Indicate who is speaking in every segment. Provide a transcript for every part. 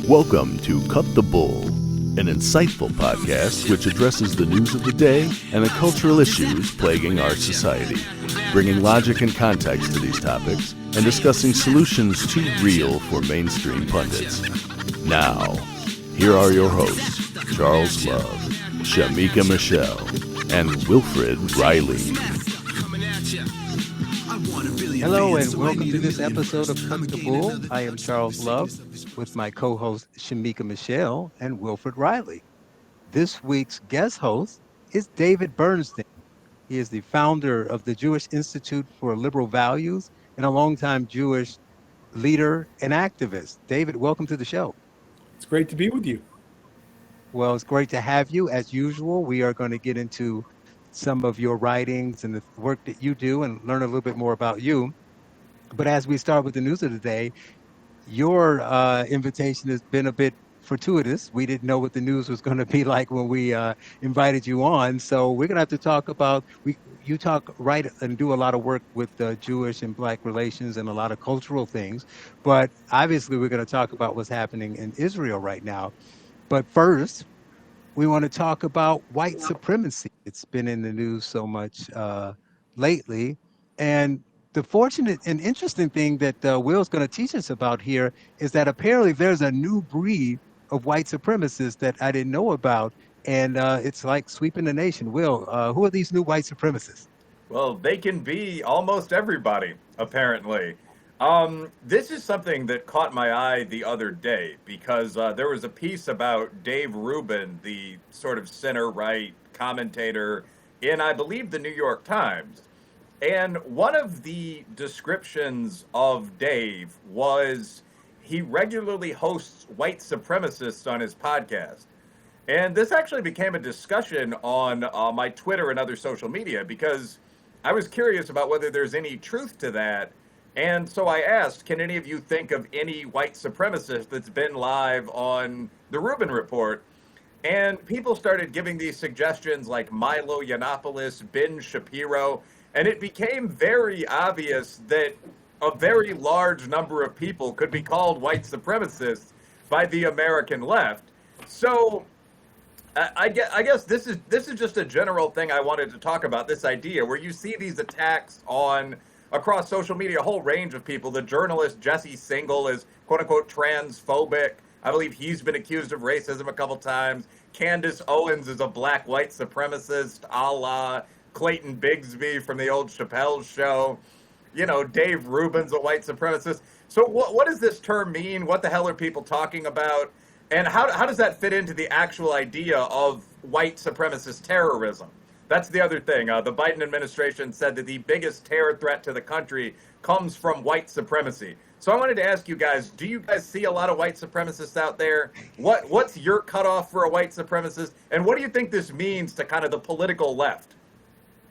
Speaker 1: Welcome to Cut the Bull, an insightful podcast which addresses the news of the day and the cultural issues plaguing our society, bringing logic and context to these topics and discussing solutions too real for mainstream pundits. Now, here are your hosts, Charles Love, Shemeka Michelle, and Wilfred Riley.
Speaker 2: Hello and welcome to this episode of Cut the Bull. I am Charles Love with my co-host Shemeka Michelle and Wilfred Riley. This week's guest host is David Bernstein. He is the founder of the Jewish Institute for Liberal Values and a longtime Jewish leader and activist. David, welcome to the show.
Speaker 3: It's great to be with you.
Speaker 2: Well, it's great to have you. As usual, we are going to get into some of your writings and the work that you do and learn a little bit more about you. But as we start with the news of the day, your invitation has been a bit fortuitous. We didn't know what the news was going to be like when we invited you on. So we're going to have to talk about, you talk, write, and do a lot of work with Jewish and Black relations and a lot of cultural things. But obviously, we're going to talk about what's happening in Israel right now. But first, we want to talk about white supremacy. It's been in the news so much lately. And the fortunate and interesting thing that Will's going to teach us about here is that apparently there's a new breed of white supremacists that I didn't know about. And it's like sweeping the nation. Will, who are these new white supremacists?
Speaker 4: Well, they can be almost everybody, apparently. This is something that caught my eye the other day because there was a piece about Dave Rubin, the sort of center-right commentator in, I believe, the New York Times. And one of the descriptions of Dave was he regularly hosts white supremacists on his podcast. And this actually became a discussion on my Twitter and other social media because I was curious about whether there's any truth to that. And so I asked, can any of you think of any white supremacist that's been live on the Rubin Report? And people started giving these suggestions like Milo Yiannopoulos, Ben Shapiro, and it became very obvious that a very large number of people could be called white supremacists by the American left. So I guess this is just a general thing I wanted to talk about, this idea where you see these attacks on across social media, a whole range of people. The journalist Jesse Singal is quote unquote transphobic. I believe he's been accused of racism a couple times. Candace Owens is a black white supremacist, a la Clayton Bigsby from the old Chappelle show. You know, Dave Rubin's a white supremacist. So what does this term mean? What the hell are people talking about? And how does that fit into the actual idea of white supremacist terrorism? That's the other thing. The Biden administration said that the biggest terror threat to the country comes from white supremacy. So I wanted to ask you guys, do you guys see a lot of white supremacists out there? What's your cutoff for a white supremacist? And what do you think this means to kind of the political left?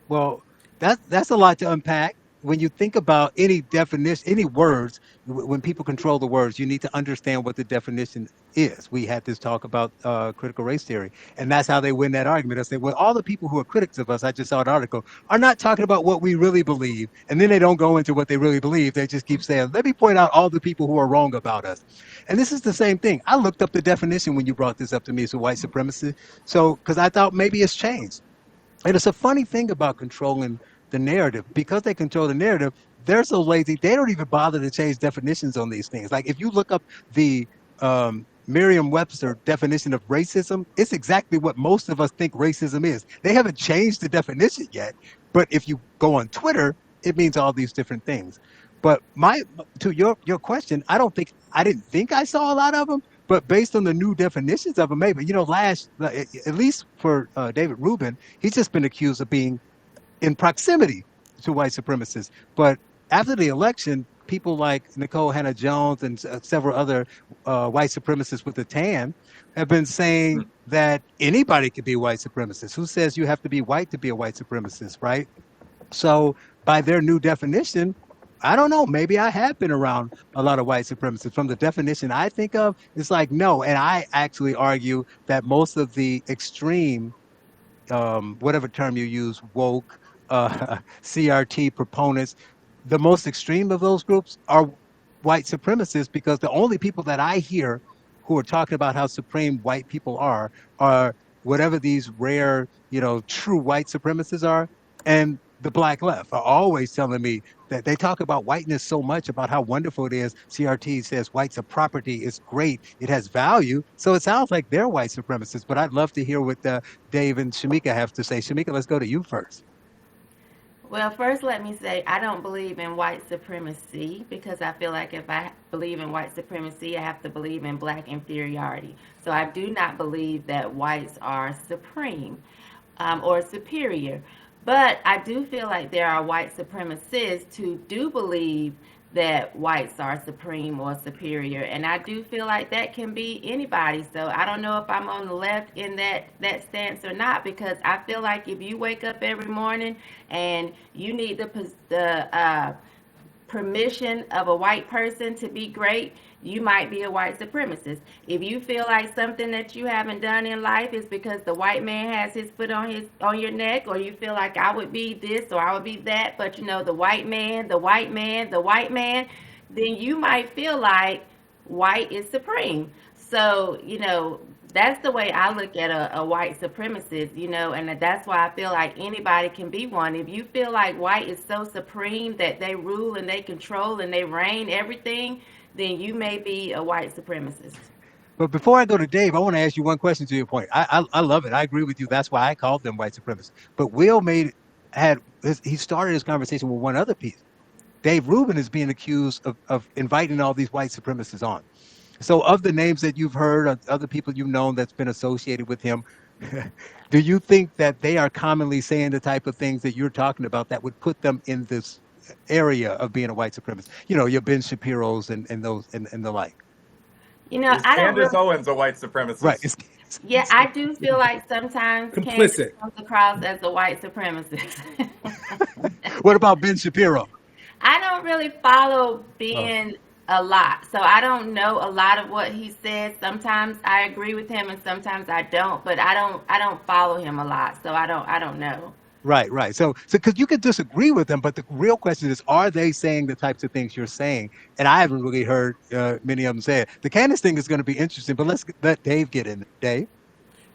Speaker 2: Well, that's a lot to unpack. When you think about any definition, any words, when people control the words, you need to understand what the definition is. We had this talk about critical race theory, and that's how they win that argument. I say, well, all the people who are critics of us, I just saw an article, are not talking about what we really believe, and then they don't go into what they really believe. They just keep saying, let me point out all the people who are wrong about us. And this is the same thing. I looked up the definition when you brought this up to me, so white supremacy. So, because I thought maybe it's changed. And it's a funny thing about controlling the narrative. Because they control the narrative, they're so lazy, they don't even bother to change definitions on these things. Like if you look up the Merriam-Webster definition of racism, it's exactly what most of us think racism is. They haven't changed the definition yet, but if you go on Twitter, it means all these different things. But to your question, I didn't think I saw a lot of them, but based on the new definitions of them, maybe, at least for David Rubin, he's just been accused of being in proximity to white supremacists. But after the election, people like Nicole Hannah-Jones and several other white supremacists with a tan have been saying that anybody could be a white supremacist. Who says you have to be white to be a white supremacist, right? So by their new definition, I don't know, maybe I have been around a lot of white supremacists. From the definition I think of, it's like, no. And I actually argue that most of the extreme, whatever term you use, woke, CRT proponents, the most extreme of those groups are white supremacists, because the only people that I hear who are talking about how supreme white people are whatever these rare, true white supremacists are. And the black left are always telling me that they talk about whiteness so much, about how wonderful it is. CRT says whites are property, it's great, it has value. So it sounds like they're white supremacists, but I'd love to hear what Dave and Shemeka have to say. Shemeka, let's go to you first.
Speaker 5: Well, first, let me say I don't believe in white supremacy, because I feel like if I believe in white supremacy, I have to believe in black inferiority. So I do not believe that whites are supreme or superior. But I do feel like there are white supremacists who do believe that whites are supreme or superior, and I do feel like that can be anybody. So I don't know if I'm on the left in that stance or not, because I feel like if you wake up every morning and you need the permission of a white person to be great, you might be a white supremacist. If you feel like something that you haven't done in life is because the white man has his foot on your neck, or you feel like I would be this or I would be that, but the white man, then you might feel like white is supreme. So, that's the way I look at a white supremacist, and that's why I feel like anybody can be one. If you feel like white is so supreme that they rule and they control and they reign everything, then you may be a white supremacist.
Speaker 2: But before I go to Dave, I want to ask you one question to your point. I love it. I agree with you. That's why I called them white supremacists. But Will he started his conversation with one other piece. Dave Rubin is being accused of inviting all these white supremacists on. So of the names that you've heard, of other people you've known that's been associated with him, do you think that they are commonly saying the type of things that you're talking about that would put them in this area of being a white supremacist? Your Ben Shapiro's and those and the like.
Speaker 4: Is
Speaker 5: I don't
Speaker 4: Candace
Speaker 5: really,
Speaker 4: Owens a white supremacist?
Speaker 2: Right.
Speaker 5: yeah, I do feel like sometimes Candace comes across as a white supremacist.
Speaker 2: What about Ben Shapiro?
Speaker 5: I don't really follow Ben a lot, so I don't know a lot of what he says. Sometimes I agree with him, and sometimes I don't. But I don't follow him a lot, so I don't know.
Speaker 2: Right. So because you could disagree with them, but the real question is, are they saying the types of things you're saying? And I haven't really heard many of them say it. The Candace thing is going to be interesting, but let's let Dave get in. Dave?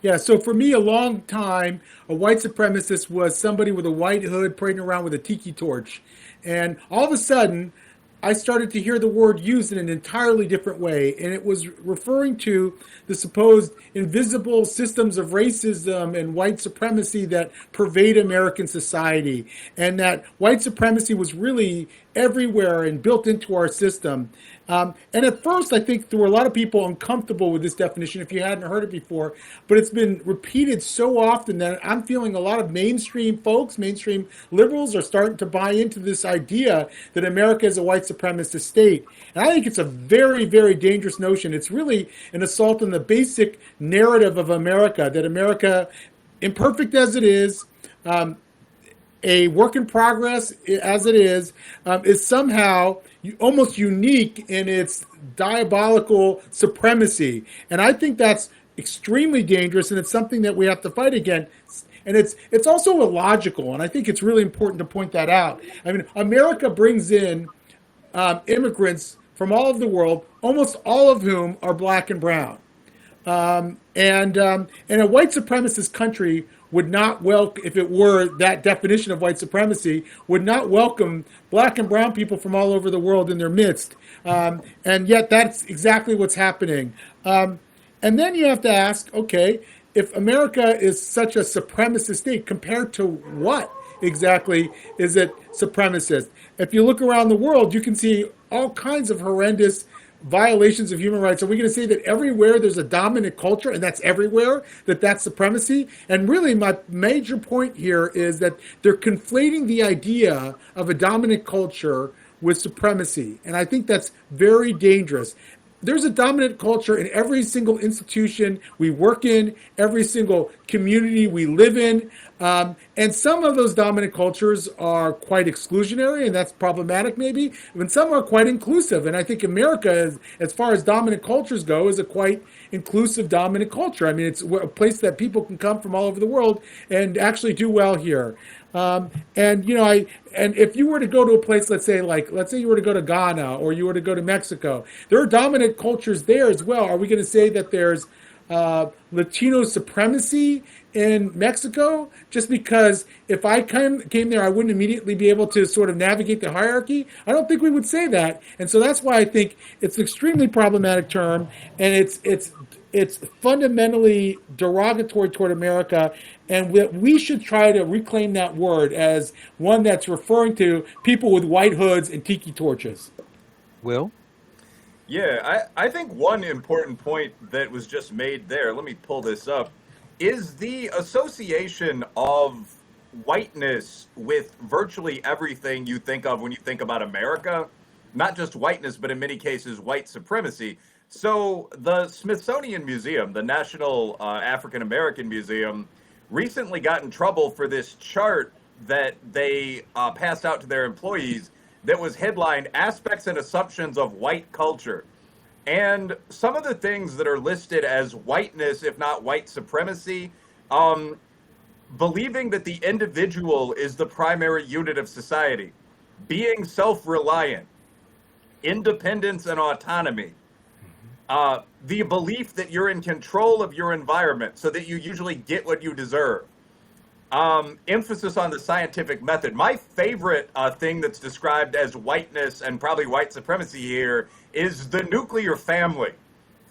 Speaker 3: Yeah, so for me, a long time, a white supremacist was somebody with a white hood parading around with a tiki torch. And all of a sudden, I started to hear the word used in an entirely different way, and it was referring to the supposed invisible systems of racism and white supremacy that pervade American society, and that white supremacy was really everywhere and built into our system. And at first, I think there were a lot of people uncomfortable with this definition if you hadn't heard it before, but it's been repeated so often that I'm feeling a lot of mainstream folks, mainstream liberals are starting to buy into this idea that America is a white supremacist state. And I think it's a very, very dangerous notion. It's really an assault on the basic narrative of America, that America, imperfect as it is a work in progress as it is somehow almost unique in its diabolical supremacy. And I think that's extremely dangerous, and it's something that we have to fight against. And it's also illogical, and I think it's really important to point that out. I mean, America brings in immigrants from all over the world, almost all of whom are black and brown. And a white supremacist country would not welcome, if it were that definition of white supremacy, would not welcome black and brown people from all over the world in their midst. And yet that's exactly what's happening. And then you have to ask, okay, if America is such a supremacist state, compared to what exactly is it supremacist? If you look around the world, you can see all kinds of horrendous violations of human rights. Are we going to say that everywhere there's a dominant culture, and that's everywhere, that's supremacy? And really, my major point here is that they're conflating the idea of a dominant culture with supremacy. And I think that's very dangerous. There's a dominant culture in every single institution we work in, every single community we live in. And some of those dominant cultures are quite exclusionary, and that's problematic maybe, and some are quite inclusive. And I think America, as far as dominant cultures go, is a quite inclusive dominant culture. I mean, it's a place that people can come from all over the world and actually do well here. And and if you were to go to a place, let's say you were to go to Ghana or you were to go to Mexico, there are dominant cultures there as well. Are we going to say that there's Latino supremacy in Mexico just because if I came there, I wouldn't immediately be able to sort of navigate the hierarchy? I don't think we would say that, and so that's why I think it's an extremely problematic term, and it's fundamentally derogatory toward America, and we should try to reclaim that word as one that's referring to people with white hoods and tiki torches.
Speaker 2: Will?
Speaker 4: Yeah, I think one important point that was just made there, let me pull this up, is the association of whiteness with virtually everything you think of when you think about America. Not just whiteness, but in many cases, white supremacy. So the Smithsonian Museum, the National African American Museum, recently got in trouble for this chart that they passed out to their employees that was headlined Aspects and Assumptions of White Culture. And some of the things that are listed as whiteness, if not white supremacy, um, believing that the individual is the primary unit of society, being self reliant, independence and autonomy, the belief that you're in control of your environment so that you usually get what you deserve, emphasis on the scientific method. My favorite thing that's described as whiteness and probably white supremacy here is the nuclear family.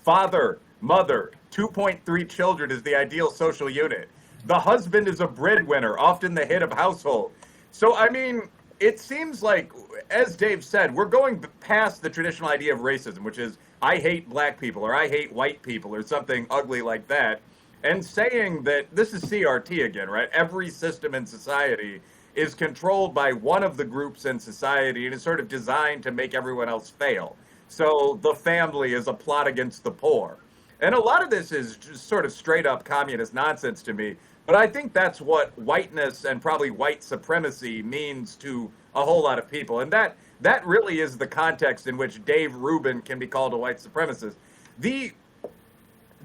Speaker 4: Father, mother, 2.3 children is the ideal social unit. The husband is a breadwinner, often the head of household. So, I mean, it seems like, as Dave said, we're going past the traditional idea of racism, which is I hate black people or I hate white people or something ugly like that, and saying that this is CRT again, right? Every system in society is controlled by one of the groups in society and is sort of designed to make everyone else fail. So the family is a plot against the poor. And a lot of this is just sort of straight up communist nonsense to me. But I think that's what whiteness and probably white supremacy means to a whole lot of people. And that really is the context in which Dave Rubin can be called a white supremacist. The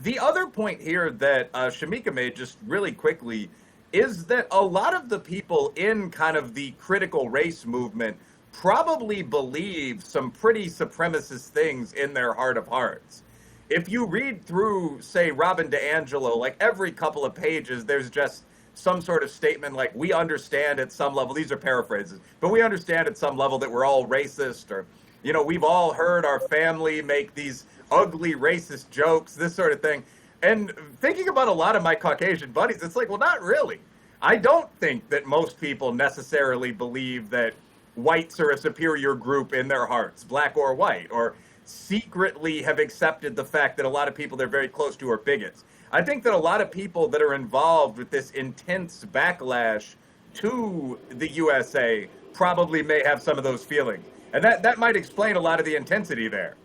Speaker 4: the other point here that Shemeka made just really quickly is that a lot of the people in kind of the critical race movement probably believe some pretty supremacist things in their heart of hearts. If you read through, say, Robin DiAngelo, like every couple of pages, there's just some sort of statement like, we understand at some level, these are paraphrases, but we understand at some level that we're all racist, or, you know, we've all heard our family make these ugly racist jokes, this sort of thing. And thinking about a lot of my Caucasian buddies, it's like, well, not really. I don't think that most people necessarily believe that whites are a superior group in their hearts, black or white, or secretly have accepted the fact that a lot of people they're very close to are bigots. I think that a lot of people that are involved with this intense backlash to the USA probably may have some of those feelings. And that might explain a lot of the intensity there.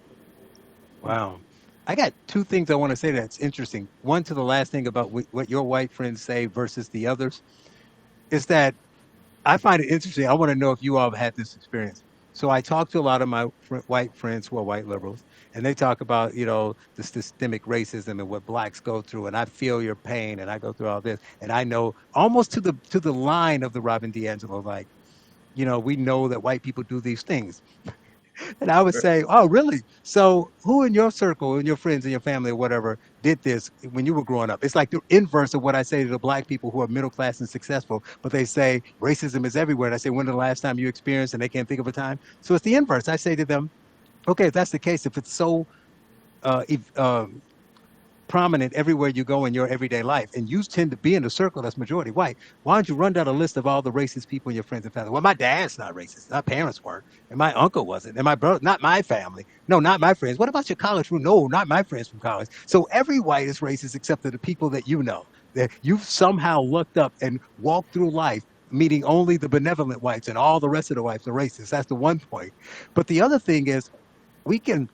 Speaker 2: Wow. I got two things I want to say that's interesting. One, to the last thing about what your white friends say versus the others, is that I find it interesting. I want to know if you all have had this experience. So I talk to a lot of my white friends who are white liberals, and they talk about, you know, the systemic racism and what blacks go through, and I feel your pain, and I go through all this, and I know almost to the line of the Robin DiAngelo, like, you know, we know that white people do these things. And I would say, oh, really? So who in your circle and your friends and your family or whatever did this when you were growing up? It's like the inverse of what I say to the black people who are middle class and successful, but they say racism is everywhere. And I say, when the last time you experienced, and they can't think of a time. So it's the inverse. I say to them, okay, if that's the case, if it's so prominent everywhere you go in your everyday life, and you tend to be in a circle that's majority white, why don't you run down a list of all the racist people in your friends and family? Well, my dad's not racist. My parents weren't, and my uncle wasn't, and my brother, not my family. No, not my friends. What about your college friends? No, not my friends from college. So every white is racist except for the people that you know, that you've somehow looked up and walked through life meeting only the benevolent whites, and all the rest of the whites are racist. That's the one point. But the other thing is, we can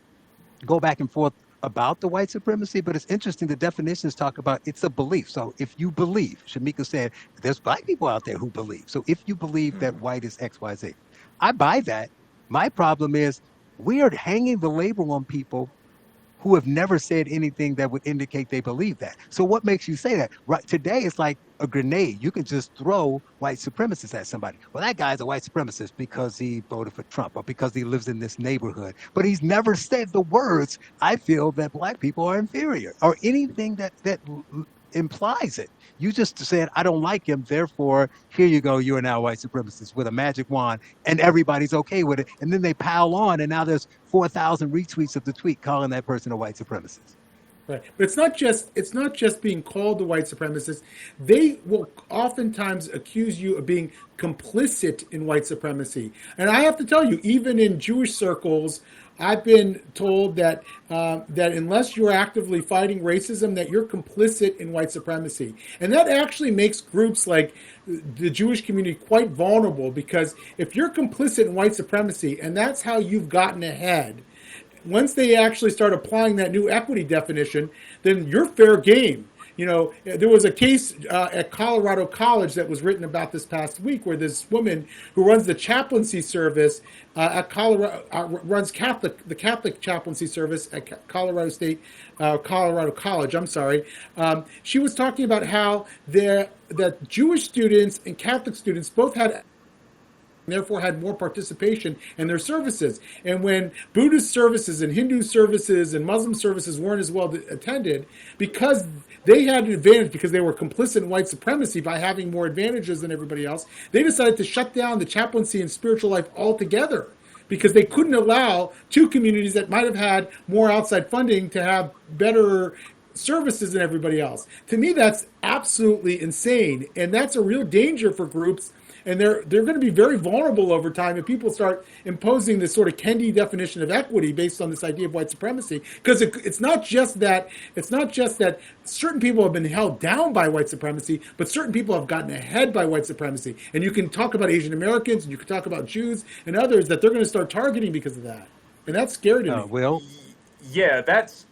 Speaker 2: go back and forth about the white supremacy, but it's interesting. The definitions talk about it's a belief. So if you believe, Shemeka said, there's black people out there who believe. So if you believe that white is X, Y, Z, I buy that. My problem is we are hanging the label on people who have never said anything that would indicate they believe that. So what makes you say that? Right today, it's like a grenade. You can just throw white supremacists at somebody. Well, that guy's a white supremacist because he voted for Trump or because he lives in this neighborhood. But he's never said the words, I feel that black people are inferior, or anything that implies it. You just said, I don't like him. Therefore, here you go. You are now a white supremacist with a magic wand, and everybody's okay with it. And then they pile on, and now there's 4,000 retweets of the tweet calling that person a white supremacist.
Speaker 3: Right. But it's not just being called the white supremacist. They will oftentimes accuse you of being complicit in white supremacy. And I have to tell you, even in Jewish circles, I've been told that unless you're actively fighting racism, that you're complicit in white supremacy, and that actually makes groups like the Jewish community quite vulnerable, because if you're complicit in white supremacy and that's how you've gotten ahead, once they actually start applying that new equity definition, then you're fair game. There was a case at Colorado College that was written about this past week, where this woman who runs the chaplaincy service at Colorado, runs the Catholic chaplaincy service at Colorado State, Colorado College. I'm sorry. She was talking about how that Jewish students and Catholic students both had, therefore had more participation in their services. And when Buddhist services and Hindu services and Muslim services weren't as well attended, because they had an advantage because they were complicit in white supremacy by having more advantages than everybody else, they decided to shut down the chaplaincy and spiritual life altogether, because they couldn't allow two communities that might have had more outside funding to have better services than everybody else. To me, that's absolutely insane, and that's a real danger for groups. And they're going to be very vulnerable over time if people start imposing this sort of Kendi definition of equity based on this idea of white supremacy. Because it's not just that certain people have been held down by white supremacy, but certain people have gotten ahead by white supremacy. And you can talk about Asian Americans, and you can talk about Jews and others that they're going to start targeting because of that. And that's scary to me.
Speaker 2: Will?
Speaker 4: Yeah, that's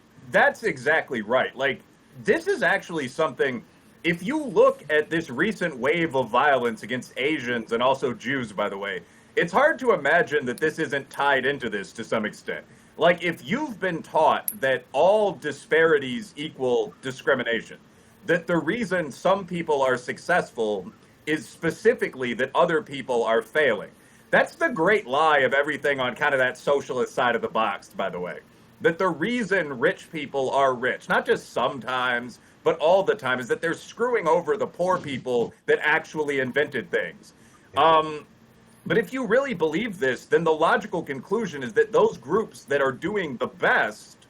Speaker 4: exactly right. Like, this is actually something. If you look at this recent wave of violence against Asians and also Jews, by the way, it's hard to imagine that this isn't tied into this to some extent. Like, if you've been taught that all disparities equal discrimination, that the reason some people are successful is specifically that other people are failing. That's the great lie of everything on kind of that socialist side of the box, by the way. That the reason rich people are rich, not just sometimes, but all the time, is that they're screwing over the poor people that actually invented things. But if you really believe this, then the logical conclusion is that those groups that are doing the best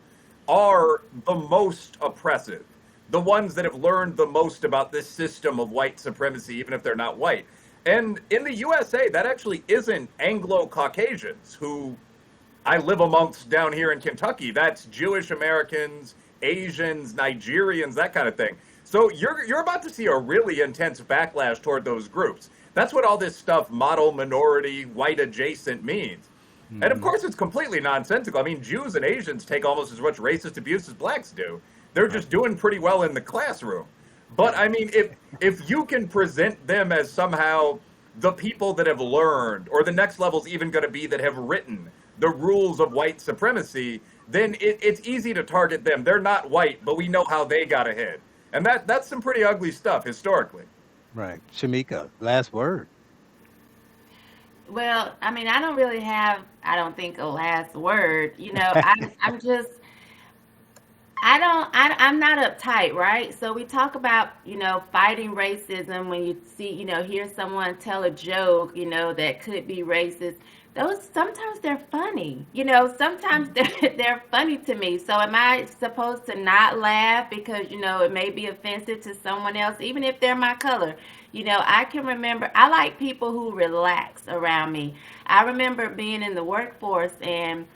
Speaker 4: are the most oppressive, the ones that have learned the most about this system of white supremacy, even if they're not white. And in the USA, that actually isn't Anglo-Caucasians who I live amongst down here in Kentucky. That's Jewish Americans, Asians, Nigerians, that kind of thing. So you're about to see a really intense backlash toward those groups. That's what all this stuff, model minority, white adjacent, means. Mm-hmm. And of course, it's completely nonsensical. I mean, Jews and Asians take almost as much racist abuse as blacks do. They're just doing pretty well in the classroom. But I mean, if you can present them as somehow the people that have learned, or the next level's even going to be that have written the rules of white supremacy, then it's easy to target them. They're not white, but we know how they got ahead. And that's some pretty ugly stuff historically.
Speaker 2: Right. Shemeka, last word.
Speaker 5: Well, I mean, I don't really have, I don't think, a last word. I'm just, I'm not uptight, right? So we talk about, fighting racism when you see, hear someone tell a joke, that could be racist. Those, sometimes they're funny, sometimes they're funny to me. So am I supposed to not laugh because, it may be offensive to someone else, even if they're my color? I can remember, I like people who relax around me. I remember being in the workforce, and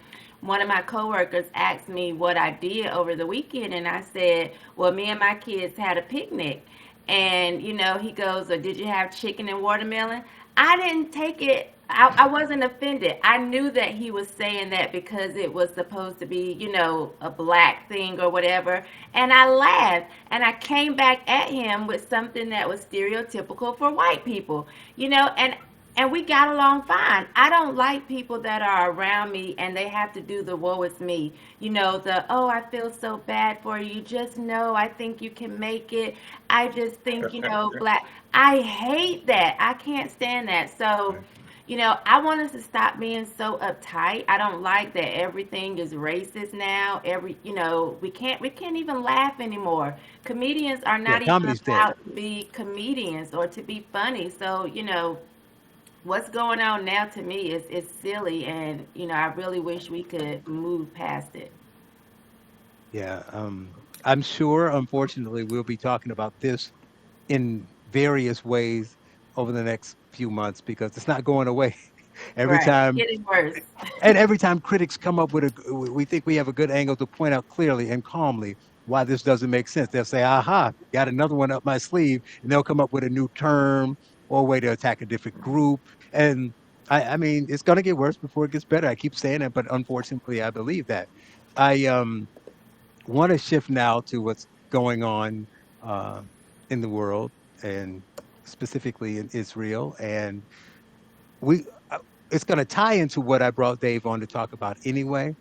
Speaker 5: one of my coworkers asked me what I did over the weekend, and I said, well, me and my kids had a picnic. And, he goes, well, did you have chicken and watermelon? I didn't take it. I wasn't offended. I knew that he was saying that because it was supposed to be, a black thing or whatever. And I laughed, and I came back at him with something that was stereotypical for white people, and and we got along fine. I don't like people that are around me and they have to do the woe is me. You know, the oh, I feel so bad for you. Just know I think you can make it. I just think, black. I hate that. I can't stand that. So, I want us to stop being so uptight. I don't like that everything is racist now. We can't even laugh anymore. Comedians are
Speaker 2: Yeah,
Speaker 5: not even
Speaker 2: comedy's dead.
Speaker 5: allowed to be comedians or to be funny. So, what's going on now to me is silly, and I really wish we could move past it.
Speaker 2: Yeah, I'm sure, unfortunately, we'll be talking about this in various ways over the next few months because it's not going away. Every
Speaker 5: Right, it's
Speaker 2: time,
Speaker 5: getting worse.
Speaker 2: and every time critics come up with we think we have a good angle to point out clearly and calmly why this doesn't make sense. They'll say, aha, got another one up my sleeve, and they'll come up with a new term or a way to attack a different group. And I mean, it's going to get worse before it gets better. I keep saying that, but unfortunately, I believe that. I want to shift now to what's going on uh, in the world and specifically in Israel. And we, it's going to tie into what I brought Dave on to talk about anyway,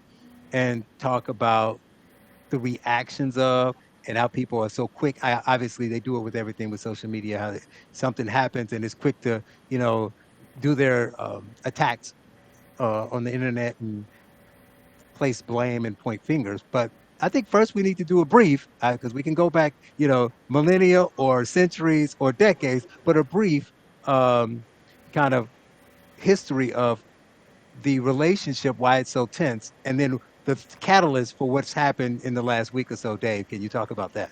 Speaker 2: and talk about the reactions of and how people are so quick. Obviously, they do it with everything with social media. How something happens and it's quick to, you know, do their attacks on the internet and place blame and point fingers. But I think first we need to do a brief because we can go back, millennia or centuries or decades, but a brief kind of history of the relationship, why it's so tense, and then the catalyst for what's happened in the last week or so. Dave, can you talk about that?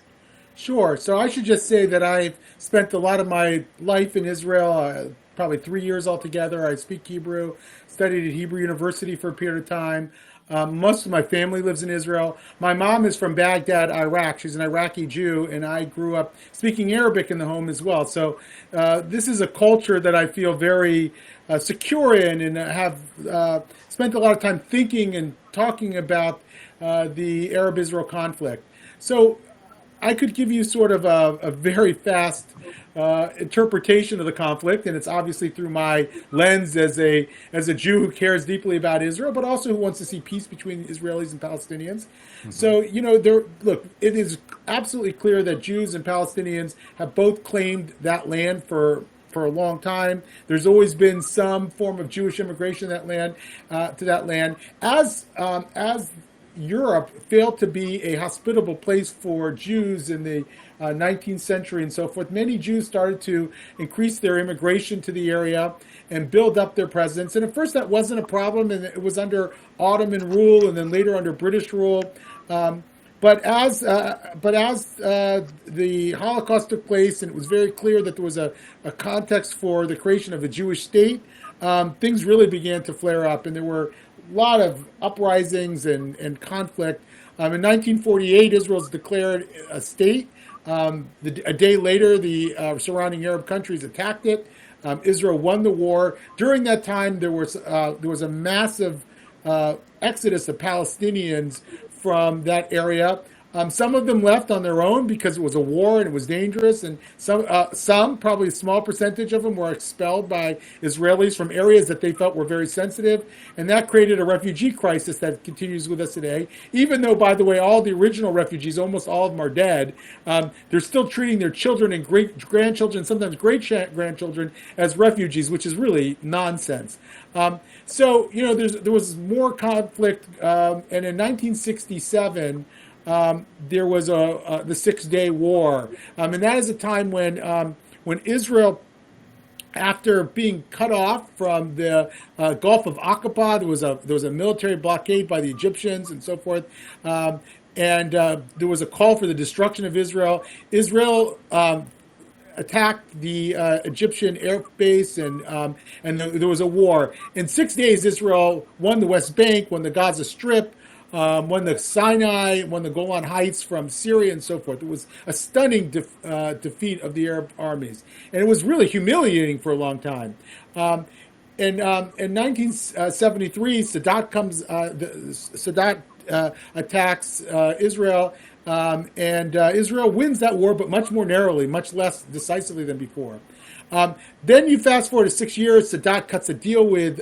Speaker 3: Sure. So I should just say that I've spent a lot of my life in Israel, probably 3 years altogether. I speak Hebrew, studied at Hebrew University for a period of time. Most of my family lives in Israel. My mom is from Baghdad, Iraq. She's an Iraqi Jew, and I grew up speaking Arabic in the home as well. So this is a culture that I feel very secure in, and have spent a lot of time thinking and talking about the Arab-Israel conflict. So I could give you sort of a very fast interpretation of the conflict, and it's obviously through my lens as a Jew who cares deeply about Israel, but also who wants to see peace between Israelis and Palestinians.
Speaker 2: Hmm.
Speaker 3: So look, it is absolutely clear that Jews and Palestinians have both claimed that land for a long time. There's always been some form of Jewish immigration to that land. As Europe failed to be a hospitable place for Jews in the 19th century and so forth, many Jews started to increase their immigration to the area and build up their presence. And at first, that wasn't a problem, and it was under Ottoman rule, and then later under British rule. Um, but as the Holocaust took place, and it was very clear that there was a context for the creation of a Jewish state, things really began to flare up, and there were a lot of uprisings and conflict. In 1948, Israel's declared a state. A day later, the surrounding Arab countries attacked it. Israel won the war. During that time, there was a massive exodus of Palestinians from that area. Some of them left on their own because it was a war and it was dangerous, and some, probably a small percentage of them, were expelled by Israelis from areas that they felt were very sensitive, and that created a refugee crisis that continues with us today. Even though, by the way, all the original refugees, almost all of them, are dead, they're still treating their children and great grandchildren, sometimes great grandchildren, as refugees, which is really nonsense. There was more conflict, and in 1967 there was the 6 Day War, and that is a time when Israel, after being cut off from the Gulf of Aqaba, there was a military blockade by the Egyptians and so forth. And there was a call for the destruction of Israel. Israel attacked the Egyptian air base, and there was a war. In 6 days, Israel won the West Bank, won the Gaza Strip, won the Sinai, won the Golan Heights from Syria, and so forth. It was a stunning defeat of the Arab armies, and it was really humiliating for a long time. In 1973, Saddam attacks Israel. and Israel wins that war, but much more narrowly, much less decisively than before. Then you fast forward to 6 years. Sadat cuts a deal with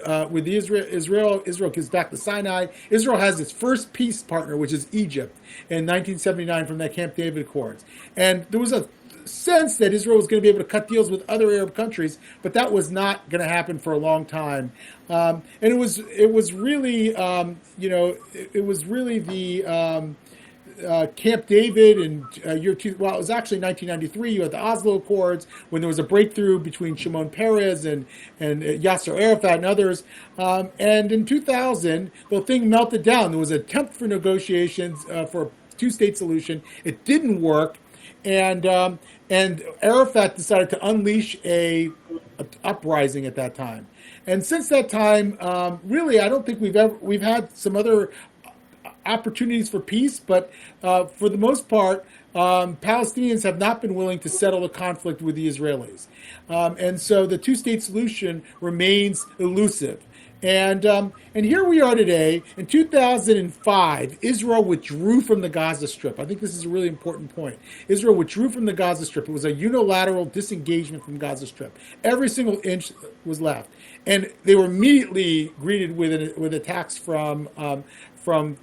Speaker 3: Israel. Israel gives back the Sinai. Israel has its first peace partner, which is Egypt, in 1979 from that Camp David Accords. And there was a sense that Israel was going to be able to cut deals with other Arab countries, but that was not going to happen for a long time. And it was really the Camp David in year two. Well, it was actually 1993. You had the Oslo Accords when there was a breakthrough between Shimon Peres and Yasser Arafat and others. And in 2000, the thing melted down. There was an attempt for negotiations for a two-state solution. It didn't work, and Arafat decided to unleash a uprising at that time. And since that time, really, I don't think we've had some other opportunities for peace, but for the most part, Palestinians have not been willing to settle the conflict with the Israelis. And so the two-state solution remains elusive. And here we are today. In 2005, Israel withdrew from the Gaza Strip. I think this is a really important point. Israel withdrew from the Gaza Strip. It was a unilateral disengagement from Gaza Strip. Every single inch was left. And they were immediately greeted with attacks from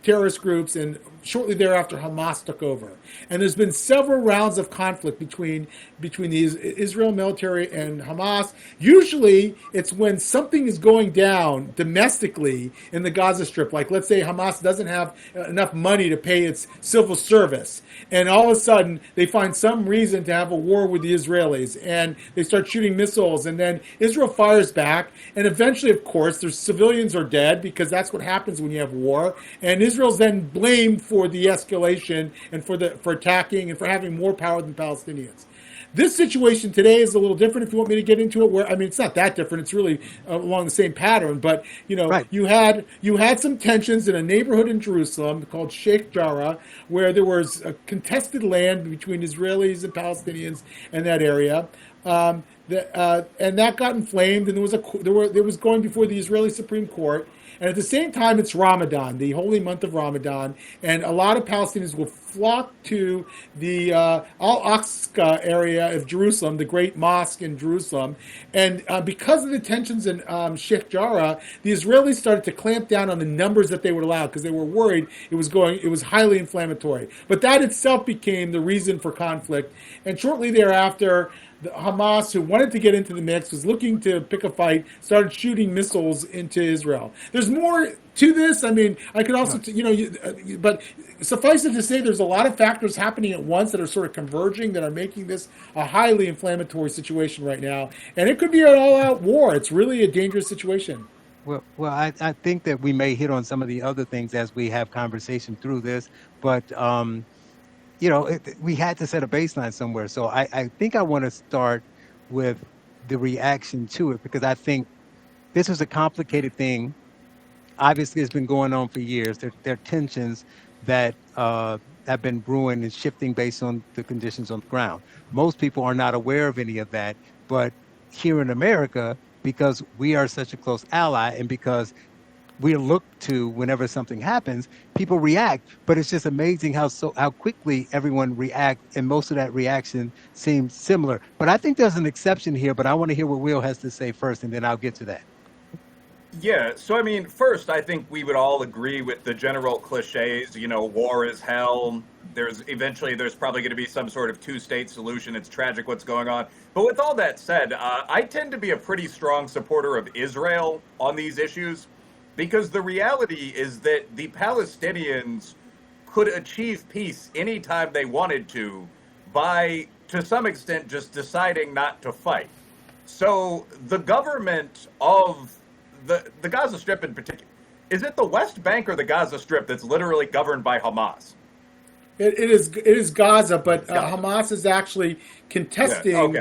Speaker 3: terrorist groups, and shortly thereafter Hamas took over. And there's been several rounds of conflict between the Israel military and Hamas. Usually it's when something is going down domestically in the Gaza Strip, like let's say Hamas doesn't have enough money to pay its civil service, and all of a sudden they find some reason to have a war with the Israelis, and they start shooting missiles, and then Israel fires back, and eventually, of course, there's civilians are dead, because that's what happens when you have war. And Israel's then blamed for the escalation and for attacking and for having more power than Palestinians. This situation today is a little different. If you want me to get into it, it's not that different. It's really along the same pattern. But right. you had some tensions in a neighborhood in Jerusalem called Sheikh Jarrah, where there was a contested land between Israelis and Palestinians in that area. And that got inflamed, and there was going before the Israeli Supreme Court. And at the same time, it's Ramadan, the holy month of Ramadan, and a lot of Palestinians will flock to the Al-Aqsa area of Jerusalem, the great mosque in Jerusalem. And because of the tensions in Sheikh Jarrah, the Israelis started to clamp down on the numbers that they would allow, because they were worried it was highly inflammatory. But that itself became the reason for conflict. And shortly thereafter, Hamas, who wanted to get into the mix, was looking to pick a fight, started shooting missiles into Israel. There's more to this. I could also, but suffice it to say, there's a lot of factors happening at once that are sort of converging that are making this a highly inflammatory situation right now. And it could be an all-out war. It's really a dangerous situation.
Speaker 2: Well, I think that we may hit on some of the other things as we have conversation through this, but we had to set a baseline somewhere. So I think I want to start with the reaction to it, because I think this is a complicated thing. Obviously, it's been going on for years. There are tensions that have been brewing and shifting based on the conditions on the ground. Most people are not aware of any of that, but here in America, because we are such a close ally and because we look to whenever something happens, people react. But it's just amazing how quickly everyone reacts, and most of that reaction seems similar. But I think there's an exception here, but I want to hear what Will has to say first, and then I'll get to that.
Speaker 4: Yeah, so first, I think we would all agree with the general cliches, war is hell. There's probably going to be some sort of two-state solution. It's tragic what's going on. But with all that said, I tend to be a pretty strong supporter of Israel on these issues, because the reality is that the Palestinians could achieve peace anytime they wanted to by, to some extent, just deciding not to fight. So the government of the Gaza Strip in particular, is it the West Bank or the Gaza Strip that's literally governed by Hamas?
Speaker 3: It is Gaza, but Hamas is actually contesting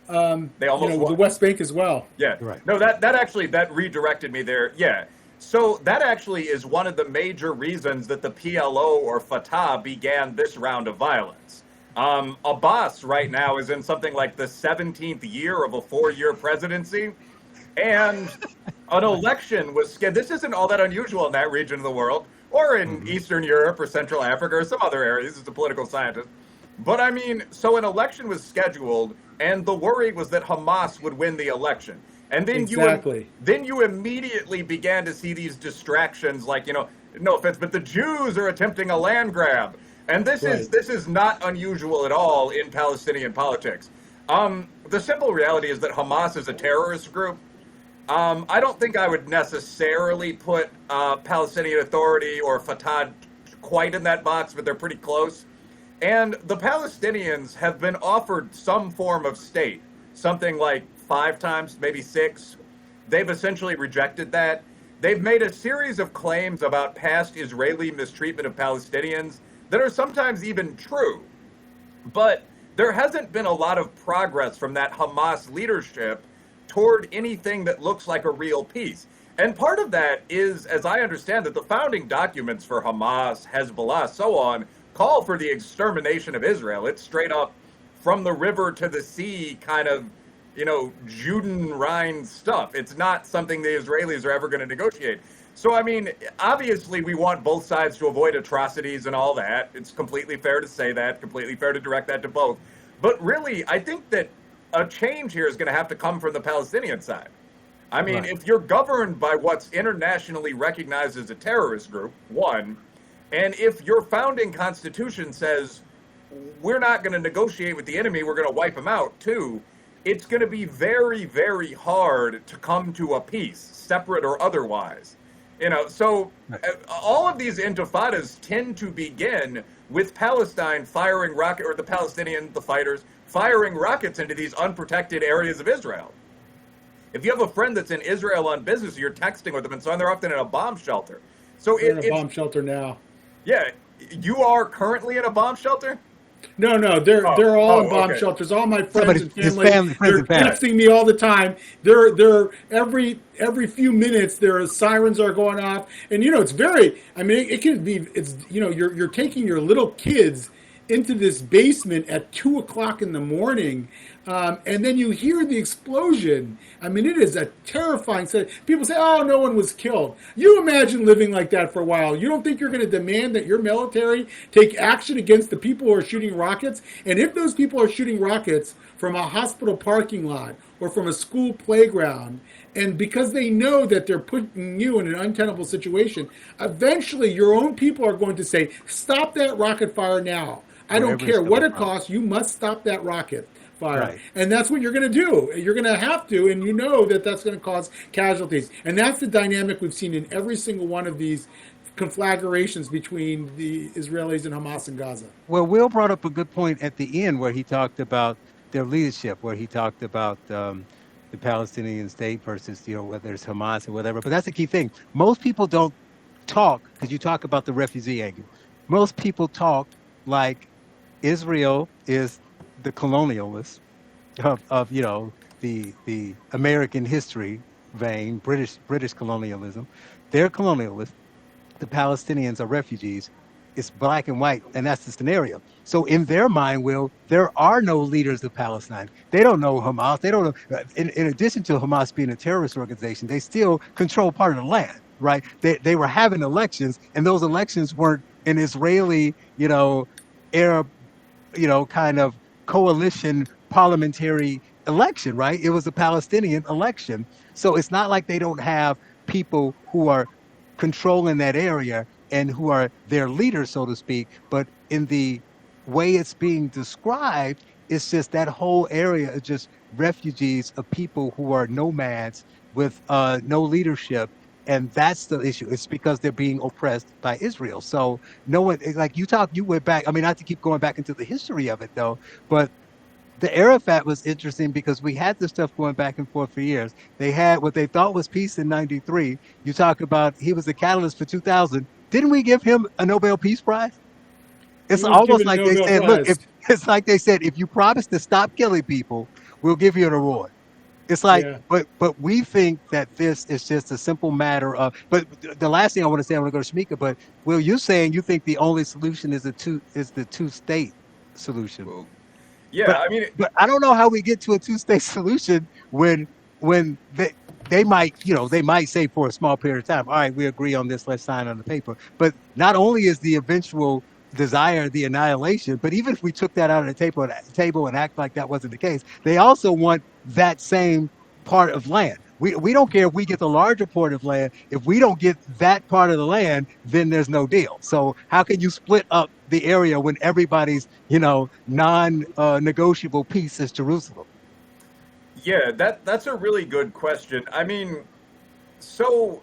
Speaker 4: they almost
Speaker 3: the West Bank as well.
Speaker 4: Yeah.
Speaker 2: Right.
Speaker 4: No, that redirected me there. Yeah. So that actually is one of the major reasons that the PLO or Fatah began this round of violence. Abbas right now is in something like the 17th year of a 4-year presidency. And an election was scheduled. This isn't all that unusual in that region of the world, or in Eastern Europe or Central Africa or some other areas as a political scientist. But I mean, so an election was scheduled, and the worry was that Hamas would win the election. And then
Speaker 3: Exactly.
Speaker 4: you immediately began to see these distractions, like, no offense, but the Jews are attempting a land grab. And this is not unusual at all in Palestinian politics. The simple reality is that Hamas is a terrorist group. I don't think I would necessarily put Palestinian Authority or Fatah quite in that box, but they're pretty close. And the Palestinians have been offered some form of state, something like 5 times, maybe 6. They've essentially rejected that. They've made a series of claims about past Israeli mistreatment of Palestinians that are sometimes even true. But there hasn't been a lot of progress from that Hamas leadership toward anything that looks like a real peace. And part of that is, as I understand it, the founding documents for Hamas, Hezbollah, so on, call for the extermination of Israel. It's straight up from the river to the sea kind of, Judenrein stuff. It's not something the Israelis are ever going to negotiate. So, I mean, obviously we want both sides to avoid atrocities and all that. It's completely fair to say that, completely fair to direct that to both. But really, I think that a change here is going to have to come from the Palestinian side. I mean, if you're governed by what's internationally recognized as a terrorist group, one, and if your founding constitution says we're not going to negotiate with the enemy, we're going to wipe them out, two, it's going to be very, very hard to come to a peace, separate or otherwise. So all of these intifadas tend to begin with Palestine firing rocket, or the fighters, firing rockets into these unprotected areas of Israel. If you have a friend that's in Israel on business, you're texting with them, and so on, they're often in a bomb shelter. So
Speaker 3: They're in a bomb shelter now.
Speaker 4: Yeah, you are currently in a bomb shelter?
Speaker 3: No, they're all in bomb shelters. All my friends and family, they're texting me all the time. They're every few minutes their sirens are going off, and it's very. I mean, it can be. It's you're taking your little kids into this basement at 2:00 in the morning, and then you hear the explosion. I mean, it is a terrifying set. People say, "Oh, no one was killed." You imagine living like that for a while. You don't think you're going to demand that your military take action against the people who are shooting rockets? And if those people are shooting rockets from a hospital parking lot or from a school playground, and because they know that they're putting you in an untenable situation, eventually your own people are going to say, "Stop that rocket fire now. I don't care what it costs. You must stop that rocket fire." Right. And that's what you're going to do. You're going to have to, and you know that that's going to cause casualties. And that's the dynamic we've seen in every single one of these conflagrations between the Israelis and Hamas in Gaza.
Speaker 2: Well, Will brought up a good point at the end where he talked about their leadership, where he talked about the Palestinian state versus, whether it's Hamas or whatever. But that's the key thing. Most people don't talk, because you talk about the refugee angle. Most people talk like Israel is the colonialist of the American history vein, British colonialism. They're colonialists. The Palestinians are refugees. It's black and white, and that's the scenario. So in their mind, Will, there are no leaders of Palestine. They don't know Hamas. They don't know. In addition to Hamas being a terrorist organization, they still control part of the land, right? They were having elections, and those elections weren't an Israeli, Arab, kind of coalition parliamentary election, right? It was a Palestinian election. So it's not like they don't have people who are controlling that area and who are their leaders, so to speak. But in the way it's being described, it's just that whole area is just refugees of people who are nomads with no leadership. And that's the issue. It's because they're being oppressed by Israel. So no one, like you went back. I mean, not to keep going back into the history of it though, but the Arafat was interesting because we had this stuff going back and forth for years. They had what they thought was peace in '93. You talk about he was the catalyst for 2000. Didn't we give him a Nobel Peace Prize? It's almost like they said, look, it's like they said, if you promise to stop killing people, we'll give you an award. It's like, but we think that this is just a simple matter of. But the last thing I want to say, I want to go to Shemeka. But Will, you're saying you think the only solution is the two-state solution?
Speaker 4: Well, yeah,
Speaker 2: but I don't know how we get to a two-state solution when they might, they might say for a small period of time, all right, we agree on this, let's sign on the paper. But not only is the eventual desire the annihilation, but even if we took that out of the table and act like that wasn't the case, they also want that same part of land. We don't care if we get the larger part of land. If we don't get that part of the land, then there's no deal. So how can you split up the area when everybody's, non-negotiable piece is Jerusalem?
Speaker 4: Yeah, that's a really good question. I mean, so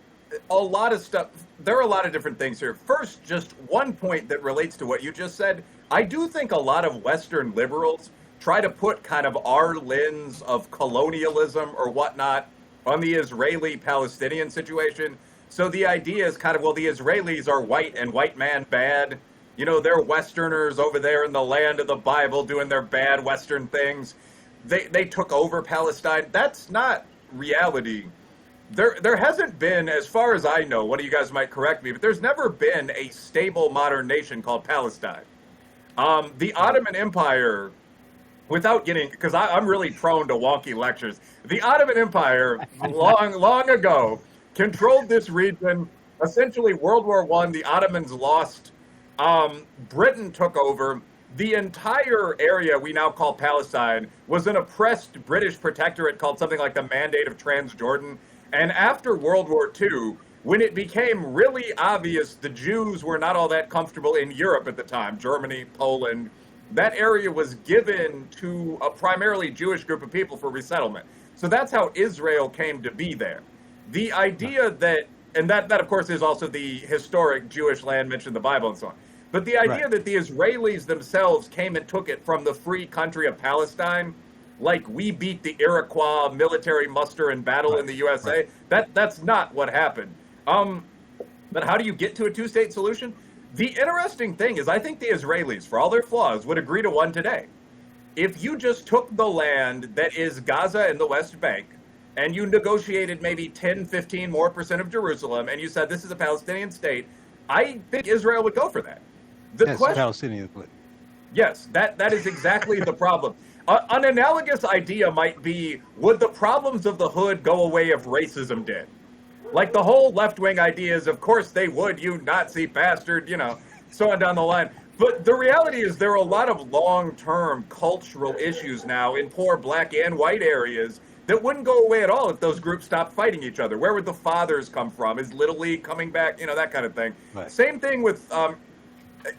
Speaker 4: a lot of stuff, there are a lot of different things here. First, just one point that relates to what you just said. I do think a lot of Western liberals try to put kind of our lens of colonialism or whatnot on the Israeli-Palestinian situation. So the idea is kind of, well, the Israelis are white and white man bad. They're Westerners over there in the land of the Bible doing their bad Western things. They took over Palestine. That's not reality. There hasn't been, as far as I know, one of you guys might correct me, but there's never been a stable modern nation called Palestine. The Ottoman Empire, without getting, because I'm really prone to wonky lectures, the Ottoman Empire, long ago, controlled this region. Essentially, World War I, the Ottomans lost. Britain took over. The entire area we now call Palestine was an oppressed British protectorate called something like the Mandate of Transjordan. And after World War II, when it became really obvious the Jews were not all that comfortable in Europe at the time, Germany, Poland, that area was given to a primarily Jewish group of people for resettlement. So that's how Israel came to be there. The idea that, and that of course is also the historic Jewish land mentioned in the Bible and so on. But the idea that the Israelis themselves came and took it from the free country of Palestine, like we beat the Iroquois military muster in battle in the USA, that's not what happened. But how do you get to a two-state solution? The interesting thing is I think the Israelis, for all their flaws, would agree to one today. If you just took the land that is Gaza and the West Bank, and you negotiated maybe 10, 15 more percent of Jerusalem, and you said this is a Palestinian state, I think Israel would go for that.
Speaker 2: Yes, Palestinians would.
Speaker 4: Yes, that is exactly the problem. An analogous idea might be, would the problems of the hood go away if racism did? Like the whole left-wing idea is, of course they would, you Nazi bastard, so on down the line. But the reality is there are a lot of long-term cultural issues now in poor black and white areas that wouldn't go away at all if those groups stopped fighting each other. Where would the fathers come from? Is Little League coming back? That kind of thing. Right. Same thing with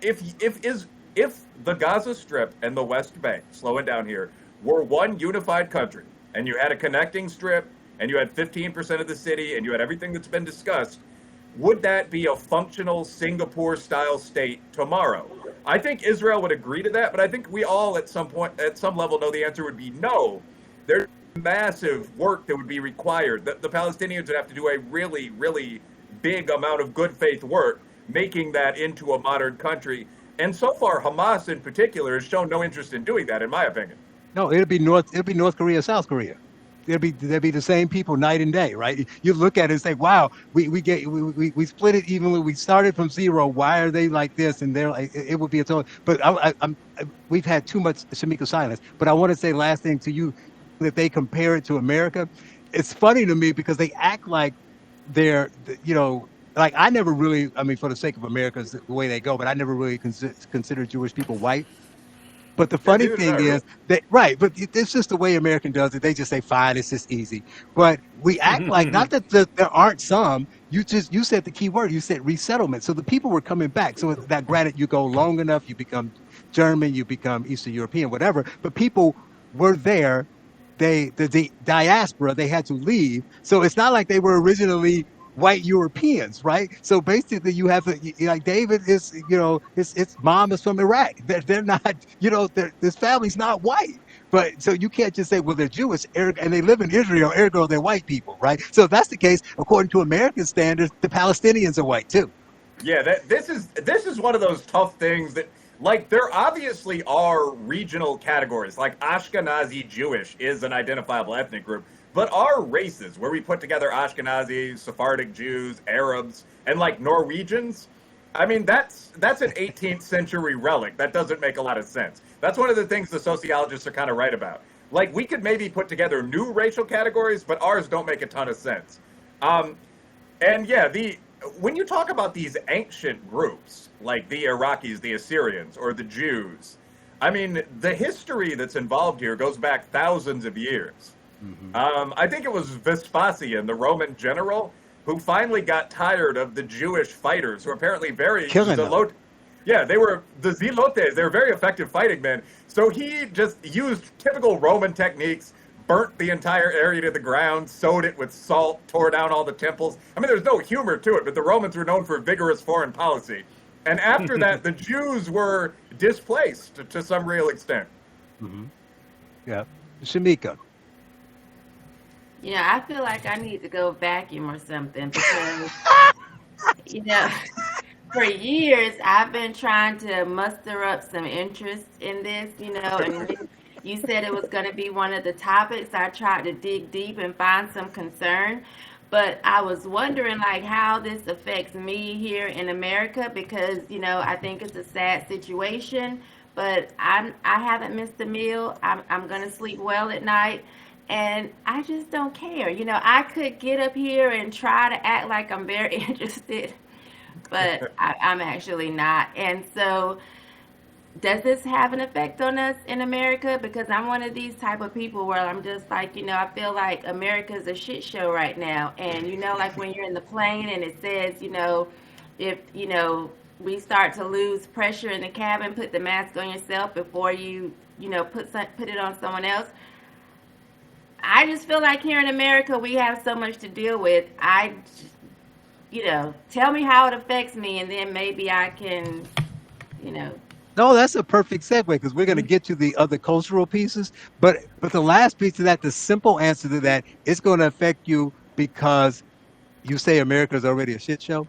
Speaker 4: if the Gaza Strip and the West Bank, slowing down here, were one unified country, and you had a connecting strip, and you had 15% of the city, and you had everything that's been discussed, would that be a functional Singapore-style state tomorrow? I think Israel would agree to that, but I think we all at some point, at some level, know the answer would be no. There's massive work that would be required. The Palestinians would have to do a really, really big amount of good faith work making that into a modern country. And so far, Hamas in particular has shown no interest in doing that, in my opinion.
Speaker 2: No, it'll be North Korea, South Korea. They'll be the same people night and day, right? You look at it and say, wow, we split it evenly. We started from zero. Why are they like this? And they're like, it would be a total. But we've had too much Shemeka silence. But I want to say last thing to you, that they compare it to America. It's funny to me because they act like they're, like I never really, for the sake of America, is the way they go, but I never really consider Jewish people white. But the funny thing is that, but it's just the way American does it. They just say, fine, it's just easy. But we act like, not that there aren't some, you said the key word, you said resettlement. So the people were coming back. So that granted, you go long enough, you become German, you become Eastern European, whatever. But people were there. The diaspora, they had to leave. So it's not like they were originally white Europeans, right? So basically you have like David is, his mom is from Iraq. They're not, this family's not white. But so you can't just say, well, they're Jewish and they live in Israel, ergo they're white people, right? So if that's the case, according to American standards, the Palestinians are white too.
Speaker 4: Yeah, this is one of those tough things that, like, there obviously are regional categories, like Ashkenazi Jewish is an identifiable ethnic group. But our races, where we put together Ashkenazi, Sephardic Jews, Arabs, and like Norwegians, that's an 18th century relic. That doesn't make a lot of sense. That's one of the things the sociologists are kind of right about. Like, we could maybe put together new racial categories, but ours don't make a ton of sense. Um, and yeah, when you talk about these ancient groups, like the Iraqis, the Assyrians, or the Jews, I mean, the history that's involved here goes back thousands of years.
Speaker 2: Hmm.
Speaker 4: I think it was Vespasian, the Roman general, who finally got tired of the Jewish fighters, who are apparently very
Speaker 2: Killing them.
Speaker 4: zealot. Yeah, they were the zelotes. They were very effective fighting men. So he just used typical Roman techniques, burnt the entire area to the ground, sowed it with salt, tore down all the temples. I mean, there's no humor to it, but the Romans were known for vigorous foreign policy. And after that, the Jews were displaced to some real extent.
Speaker 2: Hmm. Yeah. Shemeka.
Speaker 5: You know, I feel like I need to go vacuum or something because, you know, for years I've been trying to muster up some interest in this, you know, and when you said it was going to be one of the topics, I tried to dig deep and find some concern. But I was wondering like how this affects me here in America because, you know, I think it's a sad situation, but I haven't missed a meal. I'm going to sleep well at night. And I just don't care. You know, I could get up here and try to act like I'm very interested, but I'm actually not. And so, does this have an effect on us in America? Because I'm one of these type of people where I'm just like, you know, I feel like America's a shit show right now. And, you know, like when you're in the plane and it says, you know, if, you know, we start to lose pressure in the cabin, put the mask on yourself before you know, put it on someone else. I just feel like here in America we have so much to deal with. You know, tell me how it affects me, and then maybe I can, you know.
Speaker 2: No, that's a perfect segue because we're going to get to the other cultural pieces. But the last piece of that, the simple answer to that, it's going to affect you because you say America's already a shit show.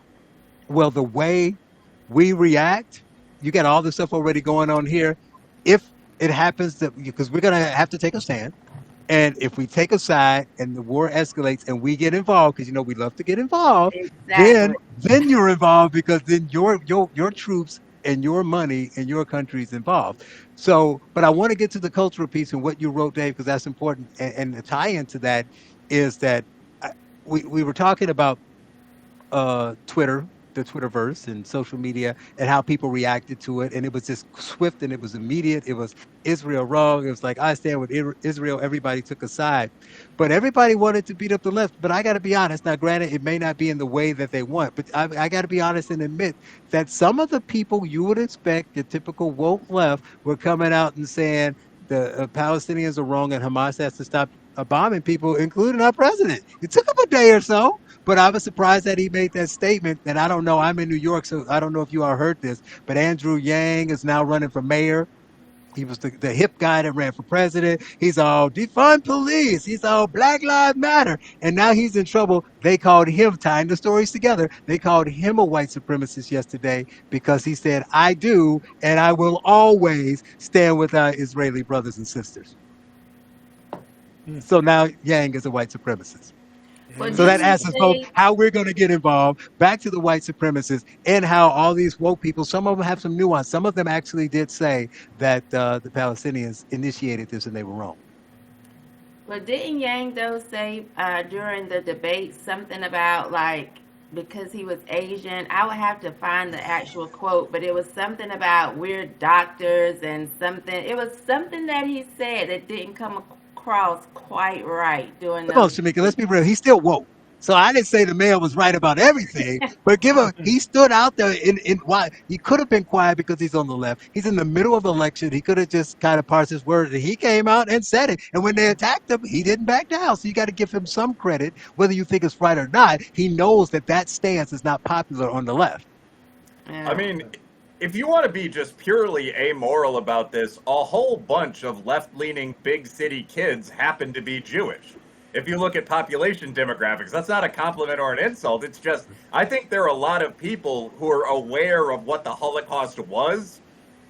Speaker 2: Well, the way we react, you got all the stuff already going on here. If it happens that because we're going to have to take a stand. And if we take a side and the war escalates and we get involved, because you know we love to get involved,
Speaker 5: Exactly.
Speaker 2: then you're involved because then your troops and your money and your country is involved. So, but I want to get to the cultural piece and what you wrote, Dave, because that's important. And the tie into that is that we were talking about Twitter, the Twitterverse and social media and how people reacted to it. And it was just swift and it was immediate. It was Israel wrong. It was like, I stand with Israel. Everybody took a side. But everybody wanted to beat up the left. But I got to be honest. Now, granted, it may not be in the way that they want, but I got to be honest and admit that some of the people you would expect, the typical woke left, were coming out and saying the Palestinians are wrong and Hamas has to stop bombing people, including our president. It took him a day or so. But I was surprised that he made that statement. And I don't know. I'm in New York, so I don't know if you all heard this. But Andrew Yang is now running for mayor. He was the hip guy that ran for president. He's all defund police. He's all Black Lives Matter. And now he's in trouble. They called him, tying the stories together, they called him a white supremacist yesterday because he said, I do, and I will always stand with our Israeli brothers and sisters. So now Yang is a white supremacist.
Speaker 5: Well,
Speaker 2: So that
Speaker 5: didn't
Speaker 2: asks us both
Speaker 5: you say,
Speaker 2: how we're going to get involved, back to the white supremacists, and how all these woke people, some of them have some nuance. Some of them actually did say that the Palestinians initiated this and they were wrong.
Speaker 5: well, didn't Yang though say during the debate something about like because he was Asian? I would have to find the actual quote, but it was something about we're doctors and something. It was something that he said that didn't come across quite right during
Speaker 2: Come on,
Speaker 5: those.
Speaker 2: Shemeka, let's be real. He's still woke. So I didn't say the man was right about everything, but give him, he stood out there in why he could have been quiet because he's on the left. He's in the middle of the election. He could have just kind of parsed his words and he came out and said it. And when they attacked him, he didn't back down. So you got to give him some credit, whether you think it's right or not. He knows that that stance is not popular on the left.
Speaker 4: I mean, if you want to be just purely amoral about this, a whole bunch of left-leaning big city kids happen to be Jewish. If you look at population demographics, that's not a compliment or an insult. It's just, I think there are a lot of people who are aware of what the Holocaust was,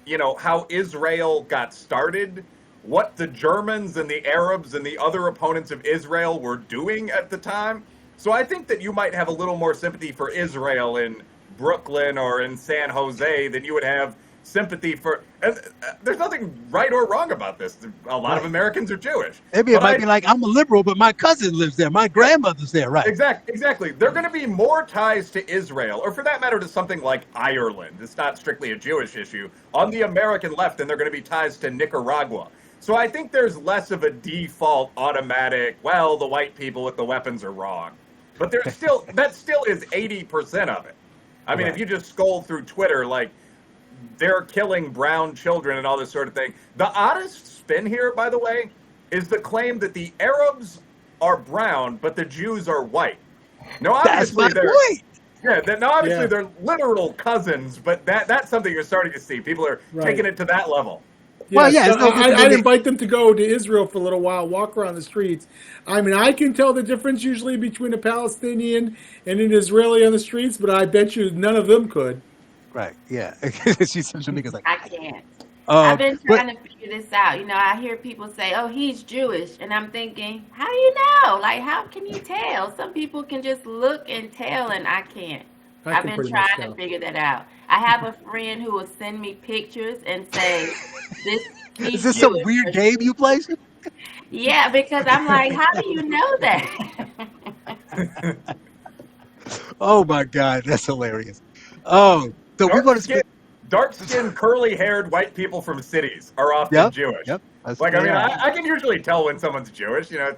Speaker 4: you know, how Israel got started, what the Germans and the Arabs and the other opponents of Israel were doing at the time. So I think that you might have a little more sympathy for Israel in Brooklyn or in San Jose than you would have sympathy for. And there's nothing right or wrong about this. A lot of Americans are Jewish.
Speaker 2: Maybe it might be like, I'm a liberal, but my cousin lives there. My grandmother's there, right?
Speaker 4: Exactly. They're going to be more ties to Israel, or for that matter, to something like Ireland. It's not strictly a Jewish issue on the American left, than they're going to be ties to Nicaragua. So I think there's less of a default automatic, well, the white people with the weapons are wrong. But there's still, that still is 80% of it. I mean, if you just scroll through Twitter, like, they're killing brown children and all this sort of thing. The oddest spin here, by the way, is the claim that the Arabs are brown, but the Jews are white. Now, obviously, they're literal cousins, but that's something you're starting to see. People are taking it to that level.
Speaker 3: Yeah, so I'd invite them to go to Israel for a little while, walk around the streets. I mean, I can tell the difference usually between a Palestinian and an Israeli on the streets, but I bet you none of them could.
Speaker 2: Right, yeah. Shemeka's like,
Speaker 5: I can't. I've been trying to figure this out. You know, I hear people say, oh, he's Jewish. And I'm thinking, how do you know? Like, how can you tell? Some people can just look and tell, and I can't. I've been trying to figure that out. I have a friend who will send me pictures and say,
Speaker 2: is this some weird game you play?
Speaker 5: Yeah, because I'm like, how do you know that?
Speaker 2: Oh my God, that's hilarious. Oh, so we're going to spend
Speaker 4: dark-skinned, curly-haired white people from cities are often Jewish.
Speaker 2: Yep.
Speaker 4: Like, I mean, I can usually tell when someone's Jewish. You know,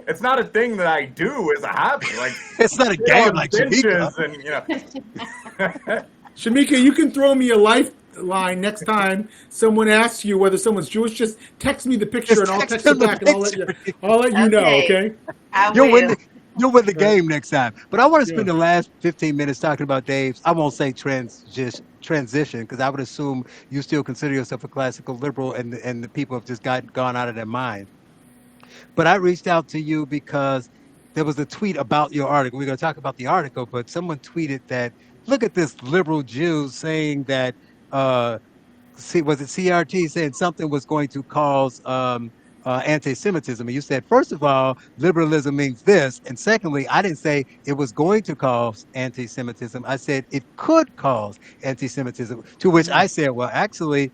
Speaker 4: it's not a thing that I do as a hobby. Like,
Speaker 2: it's not a game like Shemeka.
Speaker 4: And, you know.
Speaker 3: Shemeka, you can throw me a lifeline next time someone asks you whether someone's Jewish. Just text me the picture and I'll text you back, and I'll let you know. Okay.
Speaker 2: You'll win the game next time. But I want to spend the last 15 minutes talking about Dave's, I won't say transition, because I would assume you still consider yourself a classical liberal, and the people have just gone out of their mind. But I reached out to you because there was a tweet about your article. We're going to talk about the article, but someone tweeted that, look at this liberal Jew saying that, was it CRT saying something was going to cause anti-Semitism? And you said, first of all, liberalism means this. And secondly, I didn't say it was going to cause anti-Semitism. I said it could cause anti-Semitism, to which I said, well, actually,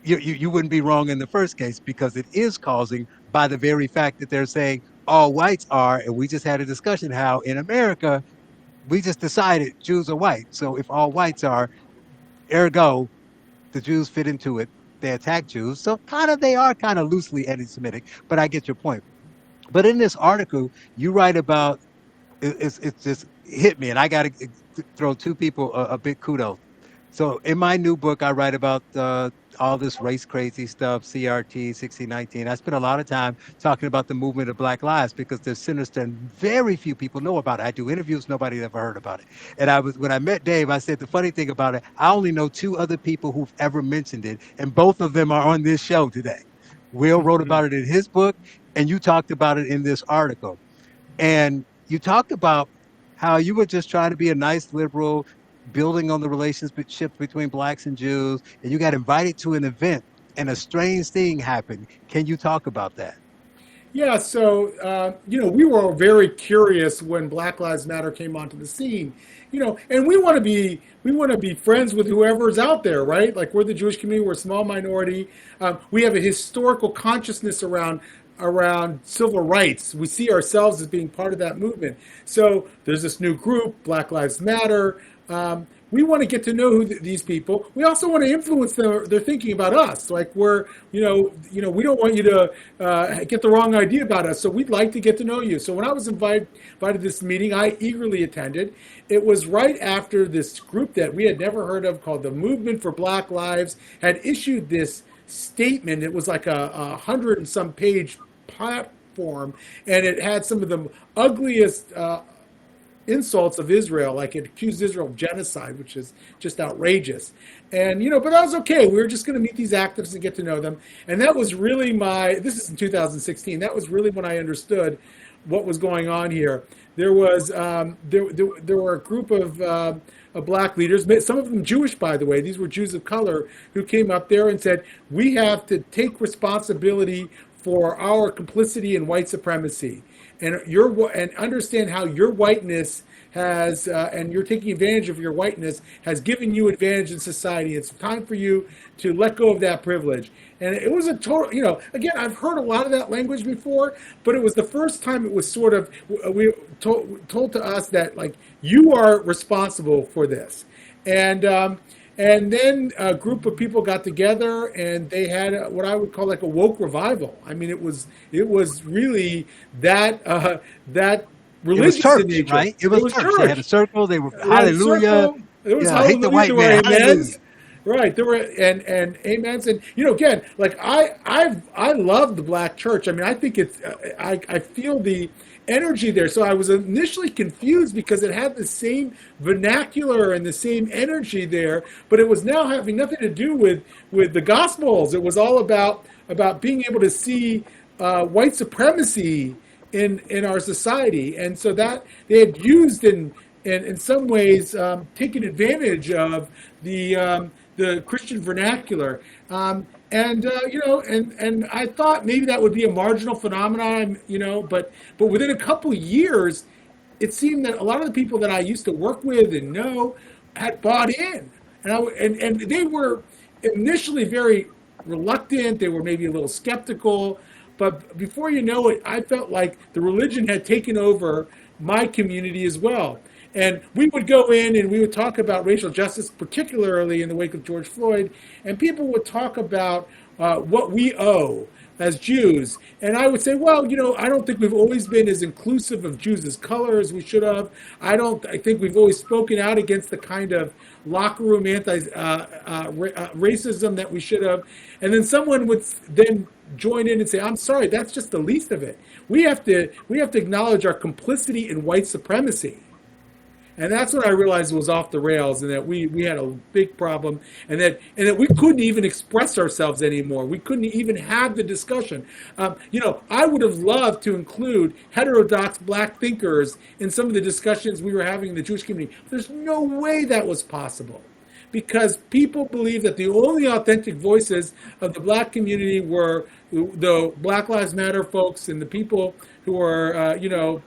Speaker 2: you wouldn't be wrong in the first case, because it is causing, by the very fact that they're saying all whites are. And we just had a discussion how in America, we just decided Jews are white. So if all whites are, ergo, the Jews fit into it. They attack Jews. So they are kind of loosely anti-Semitic, but I get your point. But in this article, you write about, it's just hit me, and I got to throw two people a big kudos. So in my new book, I write about all this race crazy stuff, CRT, 1619. I spent a lot of time talking about the movement of Black Lives, because they're sinister and very few people know about it. I do interviews, nobody ever heard about it. And when I met Dave, I said the funny thing about it, I only know two other people who've ever mentioned it, and both of them are on this show today. Will wrote about it in his book, and you talked about it in this article. And you talked about how you were just trying to be a nice liberal, building on the relationship between blacks and Jews, and you got invited to an event and a strange thing happened. Can you talk about that?
Speaker 3: Yeah, so, we were very curious when Black Lives Matter came onto the scene, and we want to be friends with whoever's out there, right? Like, we're the Jewish community, we're a small minority. We have a historical consciousness around civil rights. We see ourselves as being part of that movement. So there's this new group, Black Lives Matter. We want to get to know these people. We also want to influence their thinking about us. Like, we don't want you to get the wrong idea about us. So we'd like to get to know you. So when I was invited to this meeting, I eagerly attended. It was right after this group that we had never heard of, called the Movement for Black Lives, had issued this statement. It was like a 100 and some page platform, and it had some of the ugliest insults of Israel. Like, it accused Israel of genocide, which is just outrageous. And, but that was okay. We were just going to meet these activists and get to know them. And that was really this is in 2016. That was really when I understood what was going on here. There was, there were a group of black leaders, some of them Jewish, by the way. These were Jews of color, who came up there and said, we have to take responsibility for our complicity in white supremacy, and understand how your whiteness has, and you're taking advantage of your whiteness, has given you advantage in society. It's time for you to let go of that privilege. And it was a total, again, I've heard a lot of that language before, but it was the first time it was sort of, we told to us that, like, you are responsible for this. And then a group of people got together and they had what I would call like a woke revival. I mean, it was really that
Speaker 2: It was
Speaker 3: religious in
Speaker 2: church,
Speaker 3: nature.
Speaker 2: right? It
Speaker 3: It
Speaker 2: was
Speaker 3: was
Speaker 2: church. They had a
Speaker 3: church.
Speaker 2: circle. They were
Speaker 3: They had a
Speaker 2: hallelujah.
Speaker 3: circle. There was
Speaker 2: Yeah, I hate the
Speaker 3: hallelujah.
Speaker 2: white
Speaker 3: There were
Speaker 2: man.
Speaker 3: amens.
Speaker 2: Hallelujah.
Speaker 3: Right. There were and amens. And again, like I love the black church. I mean, I think it's I feel the energy there. So I was initially confused because it had the same vernacular and the same energy there, but it was now having nothing to do with the gospels. It was all about being able to see white supremacy in our society, and so that they had used in some ways taken advantage of the Christian vernacular. And I thought maybe that would be a marginal phenomenon, but within a couple of years, it seemed that a lot of the people that I used to work with and know had bought in, and they were initially very reluctant. They were maybe a little skeptical, but before you know it, I felt like the religion had taken over my community as well. And we would go in and we would talk about racial justice, particularly in the wake of George Floyd, and people would talk about what we owe as Jews. And I would say, well, I don't think we've always been as inclusive of Jews as color as we should have. I think we've always spoken out against the kind of locker room racism that we should have. And then someone would then join in and say, I'm sorry, that's just the least of it. We have to acknowledge our complicity in white supremacy. And that's when I realized it was off the rails, and that we had a big problem, and that we couldn't even express ourselves anymore. We couldn't even have the discussion. I would have loved to include heterodox black thinkers in some of the discussions we were having in the Jewish community. There's no way that was possible, because people believe that the only authentic voices of the black community were the Black Lives Matter folks and the people who are, the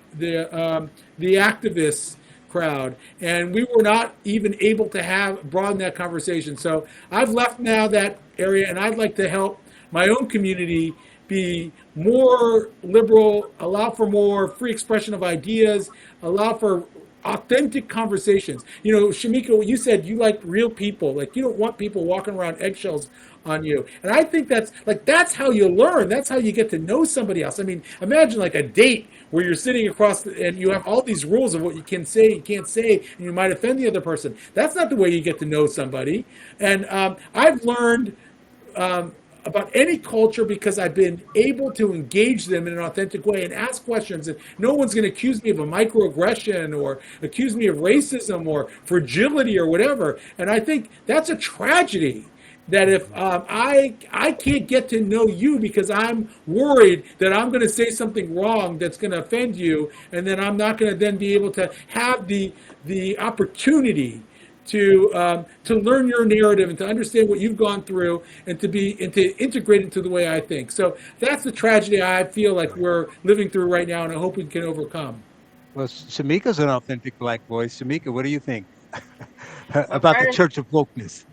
Speaker 3: activists crowd, and we were not even able to broaden that conversation. So I've left now that area, and I'd like to help my own community be more liberal, allow for more free expression of ideas, allow for authentic conversations. Shemeka, you said you like real people, like you don't want people walking around eggshells on you. And I think that's how you learn. That's how you get to know somebody else. I mean, imagine like a date where you're sitting across and you have all these rules of what you can say, you can't say, and you might offend the other person. That's not the way you get to know somebody. And I've learned about any culture because I've been able to engage them in an authentic way and ask questions. And no one's going to accuse me of a microaggression or accuse me of racism or fragility or whatever. And I think that's a tragedy. That if I can't get to know you because I'm worried that I'm going to say something wrong that's going to offend you, and then I'm not going to then be able to have the opportunity to learn your narrative and to understand what you've gone through and to integrate into the way I think. So that's the tragedy I feel like we're living through right now, and I hope we can overcome.
Speaker 2: Well, Shemeka's an authentic black voice. Shemeka, what do you think about the Church of Wokeness?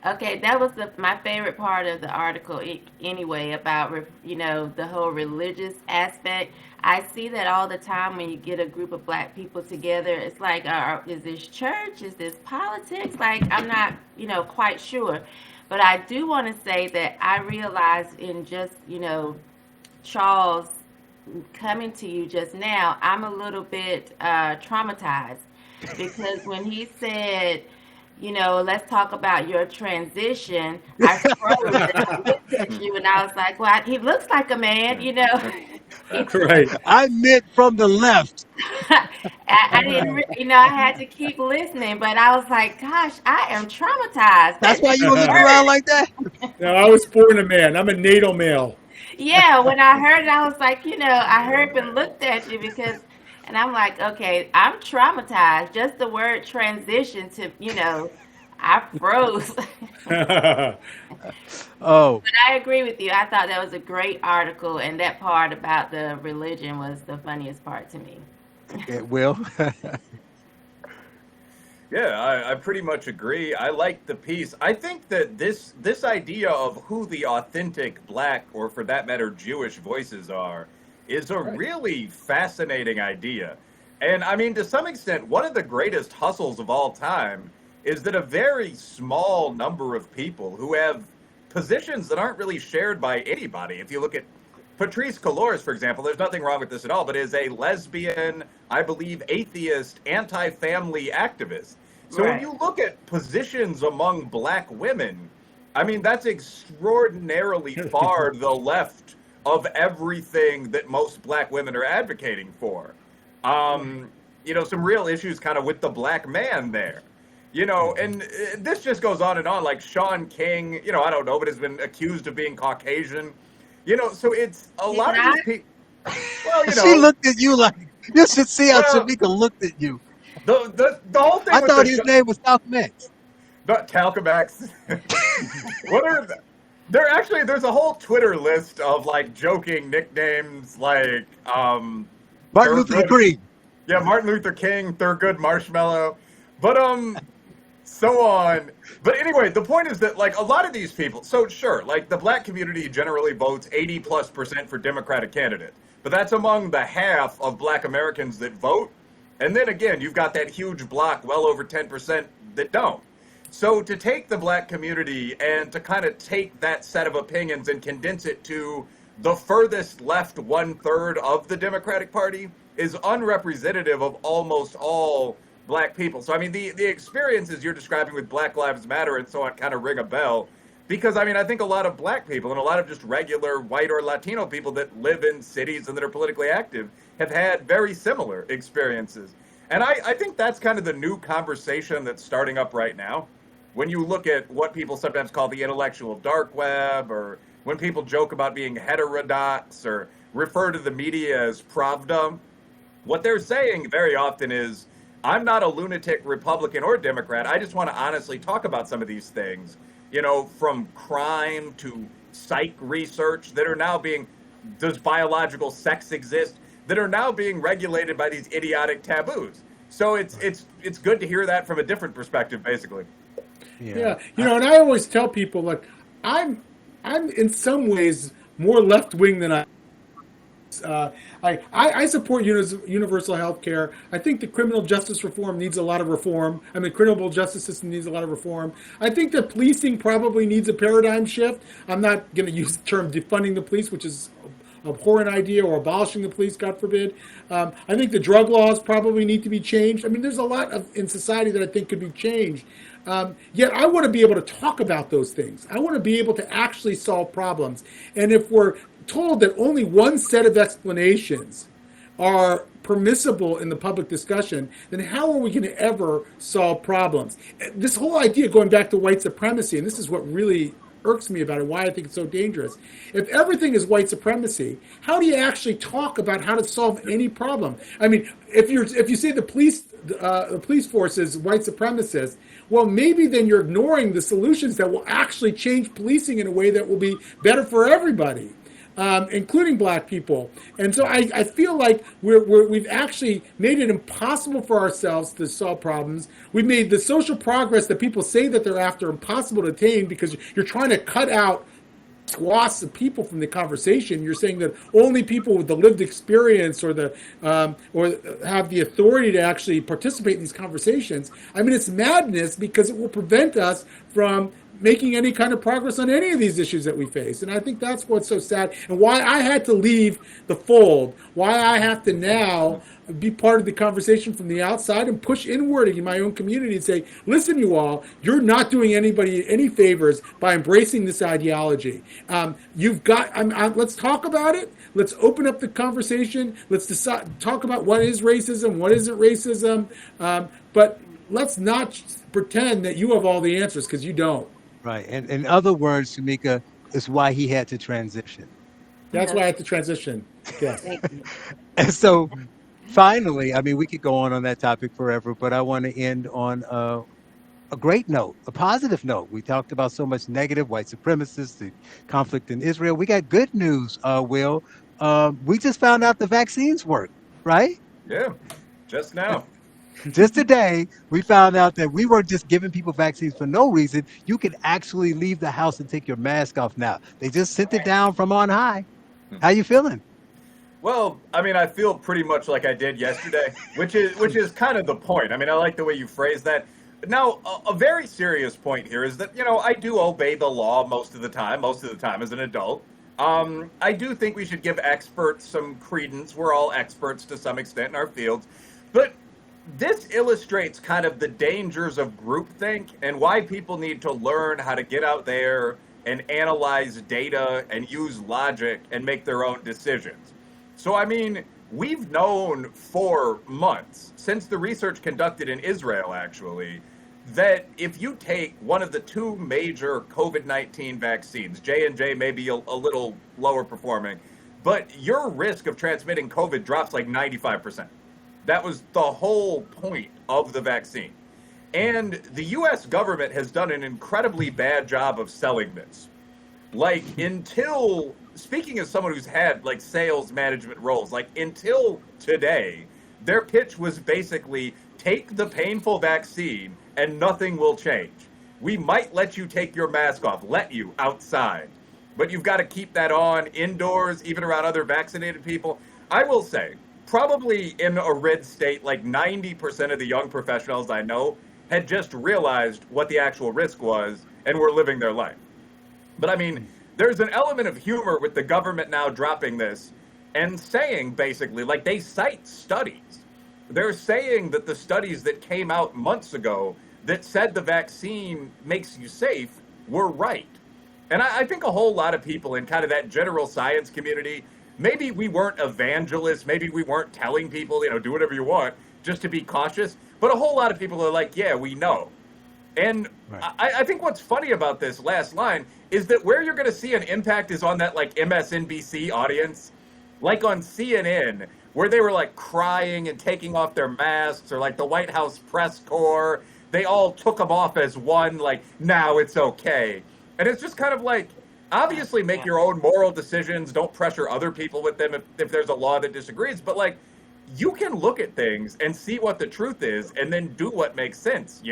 Speaker 5: Okay, that was my favorite part of the article anyway, about, the whole religious aspect. I see that all the time when you get a group of black people together. It's like, is this church? Is this politics? Like, I'm not, quite sure. But I do want to say that I realized in just, Charles coming to you just now, I'm a little bit traumatized, because when he said, let's talk about your transition, I froze and I looked at you and I was like, well, he looks like a man,
Speaker 3: Right.
Speaker 2: I meant from the left.
Speaker 5: I didn't, I had to keep listening, but I was like, gosh, I am traumatized.
Speaker 2: That's why you were looking around like that?
Speaker 3: No, I was born a man. I'm a natal male.
Speaker 5: Yeah, when I heard it, I was like, I heard and looked at you and I'm like, okay, I'm traumatized. Just the word transition to, I froze.
Speaker 2: Oh,
Speaker 5: But I agree with you. I thought that was a great article, and that part about the religion was the funniest part to me.
Speaker 2: It will.
Speaker 4: Yeah, I pretty much agree. I like the piece. I think that this idea of who the authentic black, or for that matter, Jewish voices are, is a
Speaker 3: Right.
Speaker 4: really fascinating idea. And I mean, to some extent, one of the greatest hustles of all time is that a very small number of people who have positions that aren't really shared by anybody. If you look at Patrice Colors, for example, there's nothing wrong with this at all, but is a lesbian, I believe, atheist, anti-family activist. So when
Speaker 5: Right.
Speaker 4: you look at positions among black women, I mean, that's extraordinarily far to the left of everything that most black women are advocating for. Some real issues kind of with the black man there. And this just goes on and on. Like Sean King, I don't know, but has been accused of being Caucasian. So it's a
Speaker 5: He's
Speaker 4: lot of
Speaker 5: not?
Speaker 4: these people. Well,
Speaker 2: She looked at you like, you should see how
Speaker 4: Well,
Speaker 2: Shemeka looked at you.
Speaker 4: the whole thing
Speaker 2: I
Speaker 4: with
Speaker 2: thought
Speaker 4: the
Speaker 2: his name was Malcolm X.
Speaker 4: Talcomax. What are the, there's a whole Twitter list of like joking nicknames like
Speaker 2: Martin Luther
Speaker 4: Thurgood-
Speaker 2: King.
Speaker 4: Yeah, Martin Luther King, Thurgood Marshmallow. But so on. But anyway, the point is that like a lot of these people, so sure, like the black community generally votes 80+% for Democratic candidates. But that's among the half of black Americans that vote. And then again, you've got that huge block, well over 10%, that don't. So to take the black community and to kind of take that set of opinions and condense it to the furthest left 1/3 of the Democratic Party is unrepresentative of almost all black people. So I mean, the experiences you're describing with Black Lives Matter and so on kind of ring a bell, because I mean, I think a lot of black people and a lot of just regular white or Latino people that live in cities and that are politically active have had very similar experiences. And I think that's kind of the new conversation that's starting up right now. When you look at what people sometimes call the intellectual dark web, or when people joke about being heterodox or refer to the media as Pravda, what they're saying very often is, I'm not a lunatic Republican or Democrat. I just want to honestly talk about some of these things, from crime to psych research that are now being, does biological sex exist, that are now being regulated by these idiotic taboos. So it's good to hear that from a different perspective, basically.
Speaker 3: Yeah, and I always tell people, like, I'm in some ways more left wing than I support universal health care. I think the criminal justice reform needs a lot of reform. I mean, criminal justice system needs a lot of reform. I think that policing probably needs a paradigm shift. I'm not going to use the term defunding the police, which is a abhorrent idea, or abolishing the police, God forbid. I think the drug laws probably need to be changed. I mean, there's a lot in society that I think could be changed. Yet I want to be able to talk about those things. I want to be able to actually solve problems. And if we're told that only one set of explanations are permissible in the public discussion, then how are we going to ever solve problems? This whole idea, going back to white supremacy, and this is what really irks me about it, why I think it's so dangerous. If everything is white supremacy, how do you actually talk about how to solve any problem? I mean, if you say the police force is white supremacist, well, maybe then you're ignoring the solutions that will actually change policing in a way that will be better for everybody, including black people. And so I feel like we've actually made it impossible for ourselves to solve problems. We've made the social progress that people say that they're after impossible to attain, because you're trying to cut out swaths of people from the conversation. You're saying that only people with the lived experience or have the authority to actually participate in these conversations. I mean, it's madness, because it will prevent us from making any kind of progress on any of these issues that we face. And I think that's what's so sad, and why I had to leave the fold, why I have to now be part of the conversation from the outside and push inward in my own community and say, listen, you all, you're not doing anybody any favors by embracing this ideology. Let's talk about it. Let's open up the conversation. Let's talk about what is racism, what isn't racism. But let's not pretend that you have all the answers, because you don't.
Speaker 2: Right. And in other words, Shemeka, is why he had to transition.
Speaker 3: That's why I had to transition. Yes.
Speaker 5: Thank you.
Speaker 2: And so finally, I mean, we could go on that topic forever, but I want to end on a great note, a positive note. We talked about so much negative, white supremacists, the conflict in Israel. We got good news, Will. We just found out the vaccines work, right?
Speaker 4: Yeah. Just now.
Speaker 2: Just today, we found out that we weren't just giving people vaccines for no reason. You can actually leave the house and take your mask off now. They just sent it down from on high. How you feeling?
Speaker 4: Well, I mean, I feel pretty much like I did yesterday, which is kind of the point. I mean, I like the way you phrase that. Now, a very serious point here is that, I do obey the law most of the time as an adult. I do think we should give experts some credence. We're all experts to some extent in our fields. But this illustrates kind of the dangers of groupthink and why people need to learn how to get out there and analyze data and use logic and make their own decisions. So, I mean, we've known for months, since the research conducted in Israel, actually, that if you take one of the two major COVID-19 vaccines, J&J may be a little lower performing, but your risk of transmitting COVID drops like 95%. That was the whole point of the vaccine. And the US government has done an incredibly bad job of selling this. Like, speaking as someone who's had like sales management roles, like until today, their pitch was basically take the painful vaccine and nothing will change. We might let you take your mask off, let you outside, but you've got to keep that on indoors, even around other vaccinated people. I will say, probably in a red state, like 90% of the young professionals I know had just realized what the actual risk was and were living their life. But I mean, there's an element of humor with the government now dropping this and saying basically, like they cite studies. They're saying that the studies that came out months ago that said the vaccine makes you safe were right. And I think a whole lot of people in kind of that general science community, maybe we weren't evangelists, maybe we weren't telling people, do whatever you want just to be cautious. But a whole lot of people are like, yeah, we know. And right. I think what's funny about this last line is that where you're going to see an impact is on that like MSNBC audience, like on CNN, where they were like crying and taking off their masks, or like the White House press corps. They all took them off as one, like, now it's okay. And it's just kind of like, obviously make your own moral decisions. Don't pressure other people with them if there's a law that disagrees. But like, you can look at things and see what the truth is and then do what makes sense,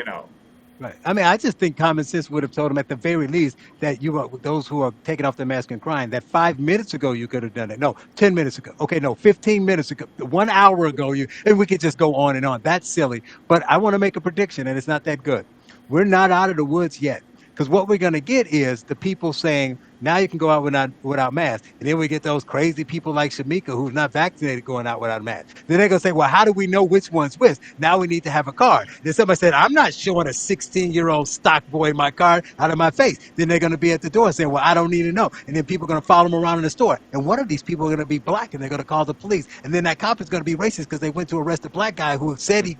Speaker 2: Right. I mean, I just think common sense would have told them at the very least that those who are taking off their mask and crying, that 5 minutes ago you could have done it. No, 10 minutes ago. Okay, no, 15 minutes ago, 1 hour ago, and we could just go on and on. That's silly. But I want to make a prediction, and it's not that good. We're not out of the woods yet. Because what we're going to get is the people saying, now you can go out without masks. And then we get those crazy people like Shemeka, who's not vaccinated, going out without a mask. Then they're going to say, well, how do we know which one's which? Now we need to have a card. Then somebody said, I'm not showing a 16-year-old stock boy my card out of my face. Then they're going to be at the door saying, well, I don't need to know. And then people are going to follow them around in the store. And one of these people are going to be black, and they're going to call the police. And then that cop is going to be racist because they went to arrest a black guy who said he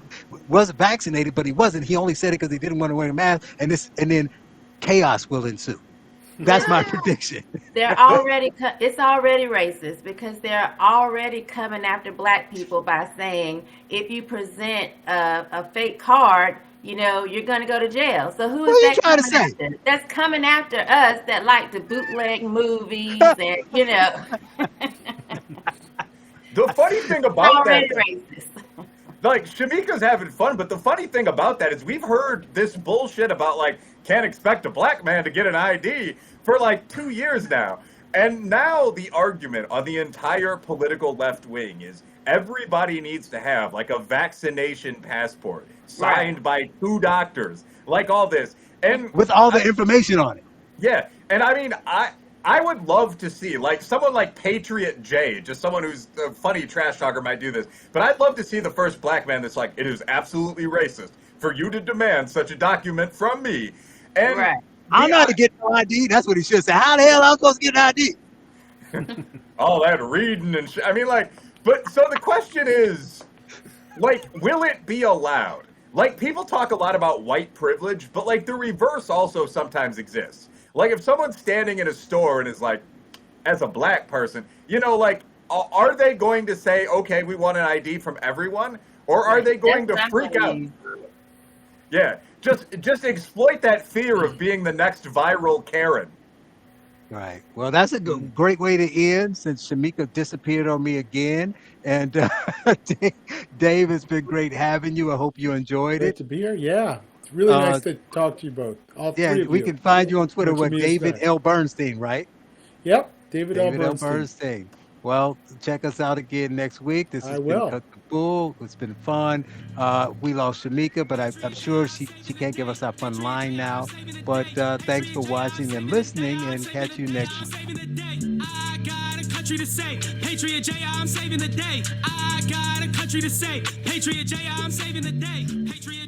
Speaker 2: was vaccinated, but he wasn't. He only said it because he didn't want to wear a mask. And then chaos will ensue. That's my prediction.
Speaker 5: It's already racist because they're already coming after black people by saying if you present a fake card, you're going to go to jail. So who is that coming after? That's coming after us that like to bootleg movies and
Speaker 4: The funny thing about that,
Speaker 5: racist.
Speaker 4: Like Shemeka's having fun, but the funny thing about that is we've heard this bullshit about like can't expect a black man to get an ID for like 2 years now. And now the argument on the entire political left wing is everybody needs to have like a vaccination passport signed by 2 doctors, like all this. And
Speaker 2: with all the information on it.
Speaker 4: Yeah. And I mean, I would love to see like someone like Patriot J, just someone who's a funny trash talker might do this. But I'd love to see the first black man that's like, it is absolutely racist for you to demand such a document from me. And
Speaker 5: right.
Speaker 2: I'm not to get no ID. That's what he should say. How the hell am I supposed to get an ID?
Speaker 4: All that reading and shit. I mean, like, but so the question is, like, will it be allowed? Like, people talk a lot about white privilege, but like the reverse also sometimes exists. Like, if someone's standing in a store and is like, as a black person, like, are they going to say, okay, we want an ID from everyone? Or are they going to freak out? Yeah, just exploit that fear of being the next viral Karen.
Speaker 2: Right. Well, that's a great way to end since Shemeka disappeared on me again. And Dave, it's been great having you. I hope you enjoyed
Speaker 3: Great
Speaker 2: it.
Speaker 3: to be here. Yeah, it's really nice to talk to you both. All
Speaker 2: Yeah,
Speaker 3: three of
Speaker 2: we
Speaker 3: you.
Speaker 2: can find you on Twitter
Speaker 3: Much
Speaker 2: with David
Speaker 3: respect.
Speaker 2: L. Bernstein, right?
Speaker 3: Yep, David L.
Speaker 2: David L.
Speaker 3: Bernstein.
Speaker 2: Bernstein. Well, check us out again next week. This
Speaker 3: I
Speaker 2: has been
Speaker 3: will.
Speaker 2: Cut the Bull. It's been fun. We lost Shemeka, but I'm sure she can't give us our fun line now. But thanks for watching and listening, and catch you next week.
Speaker 6: I got a country to say, Patriot J, I'm saving the day. I got a country to say, Patriot J, I'm saving the day. Patriot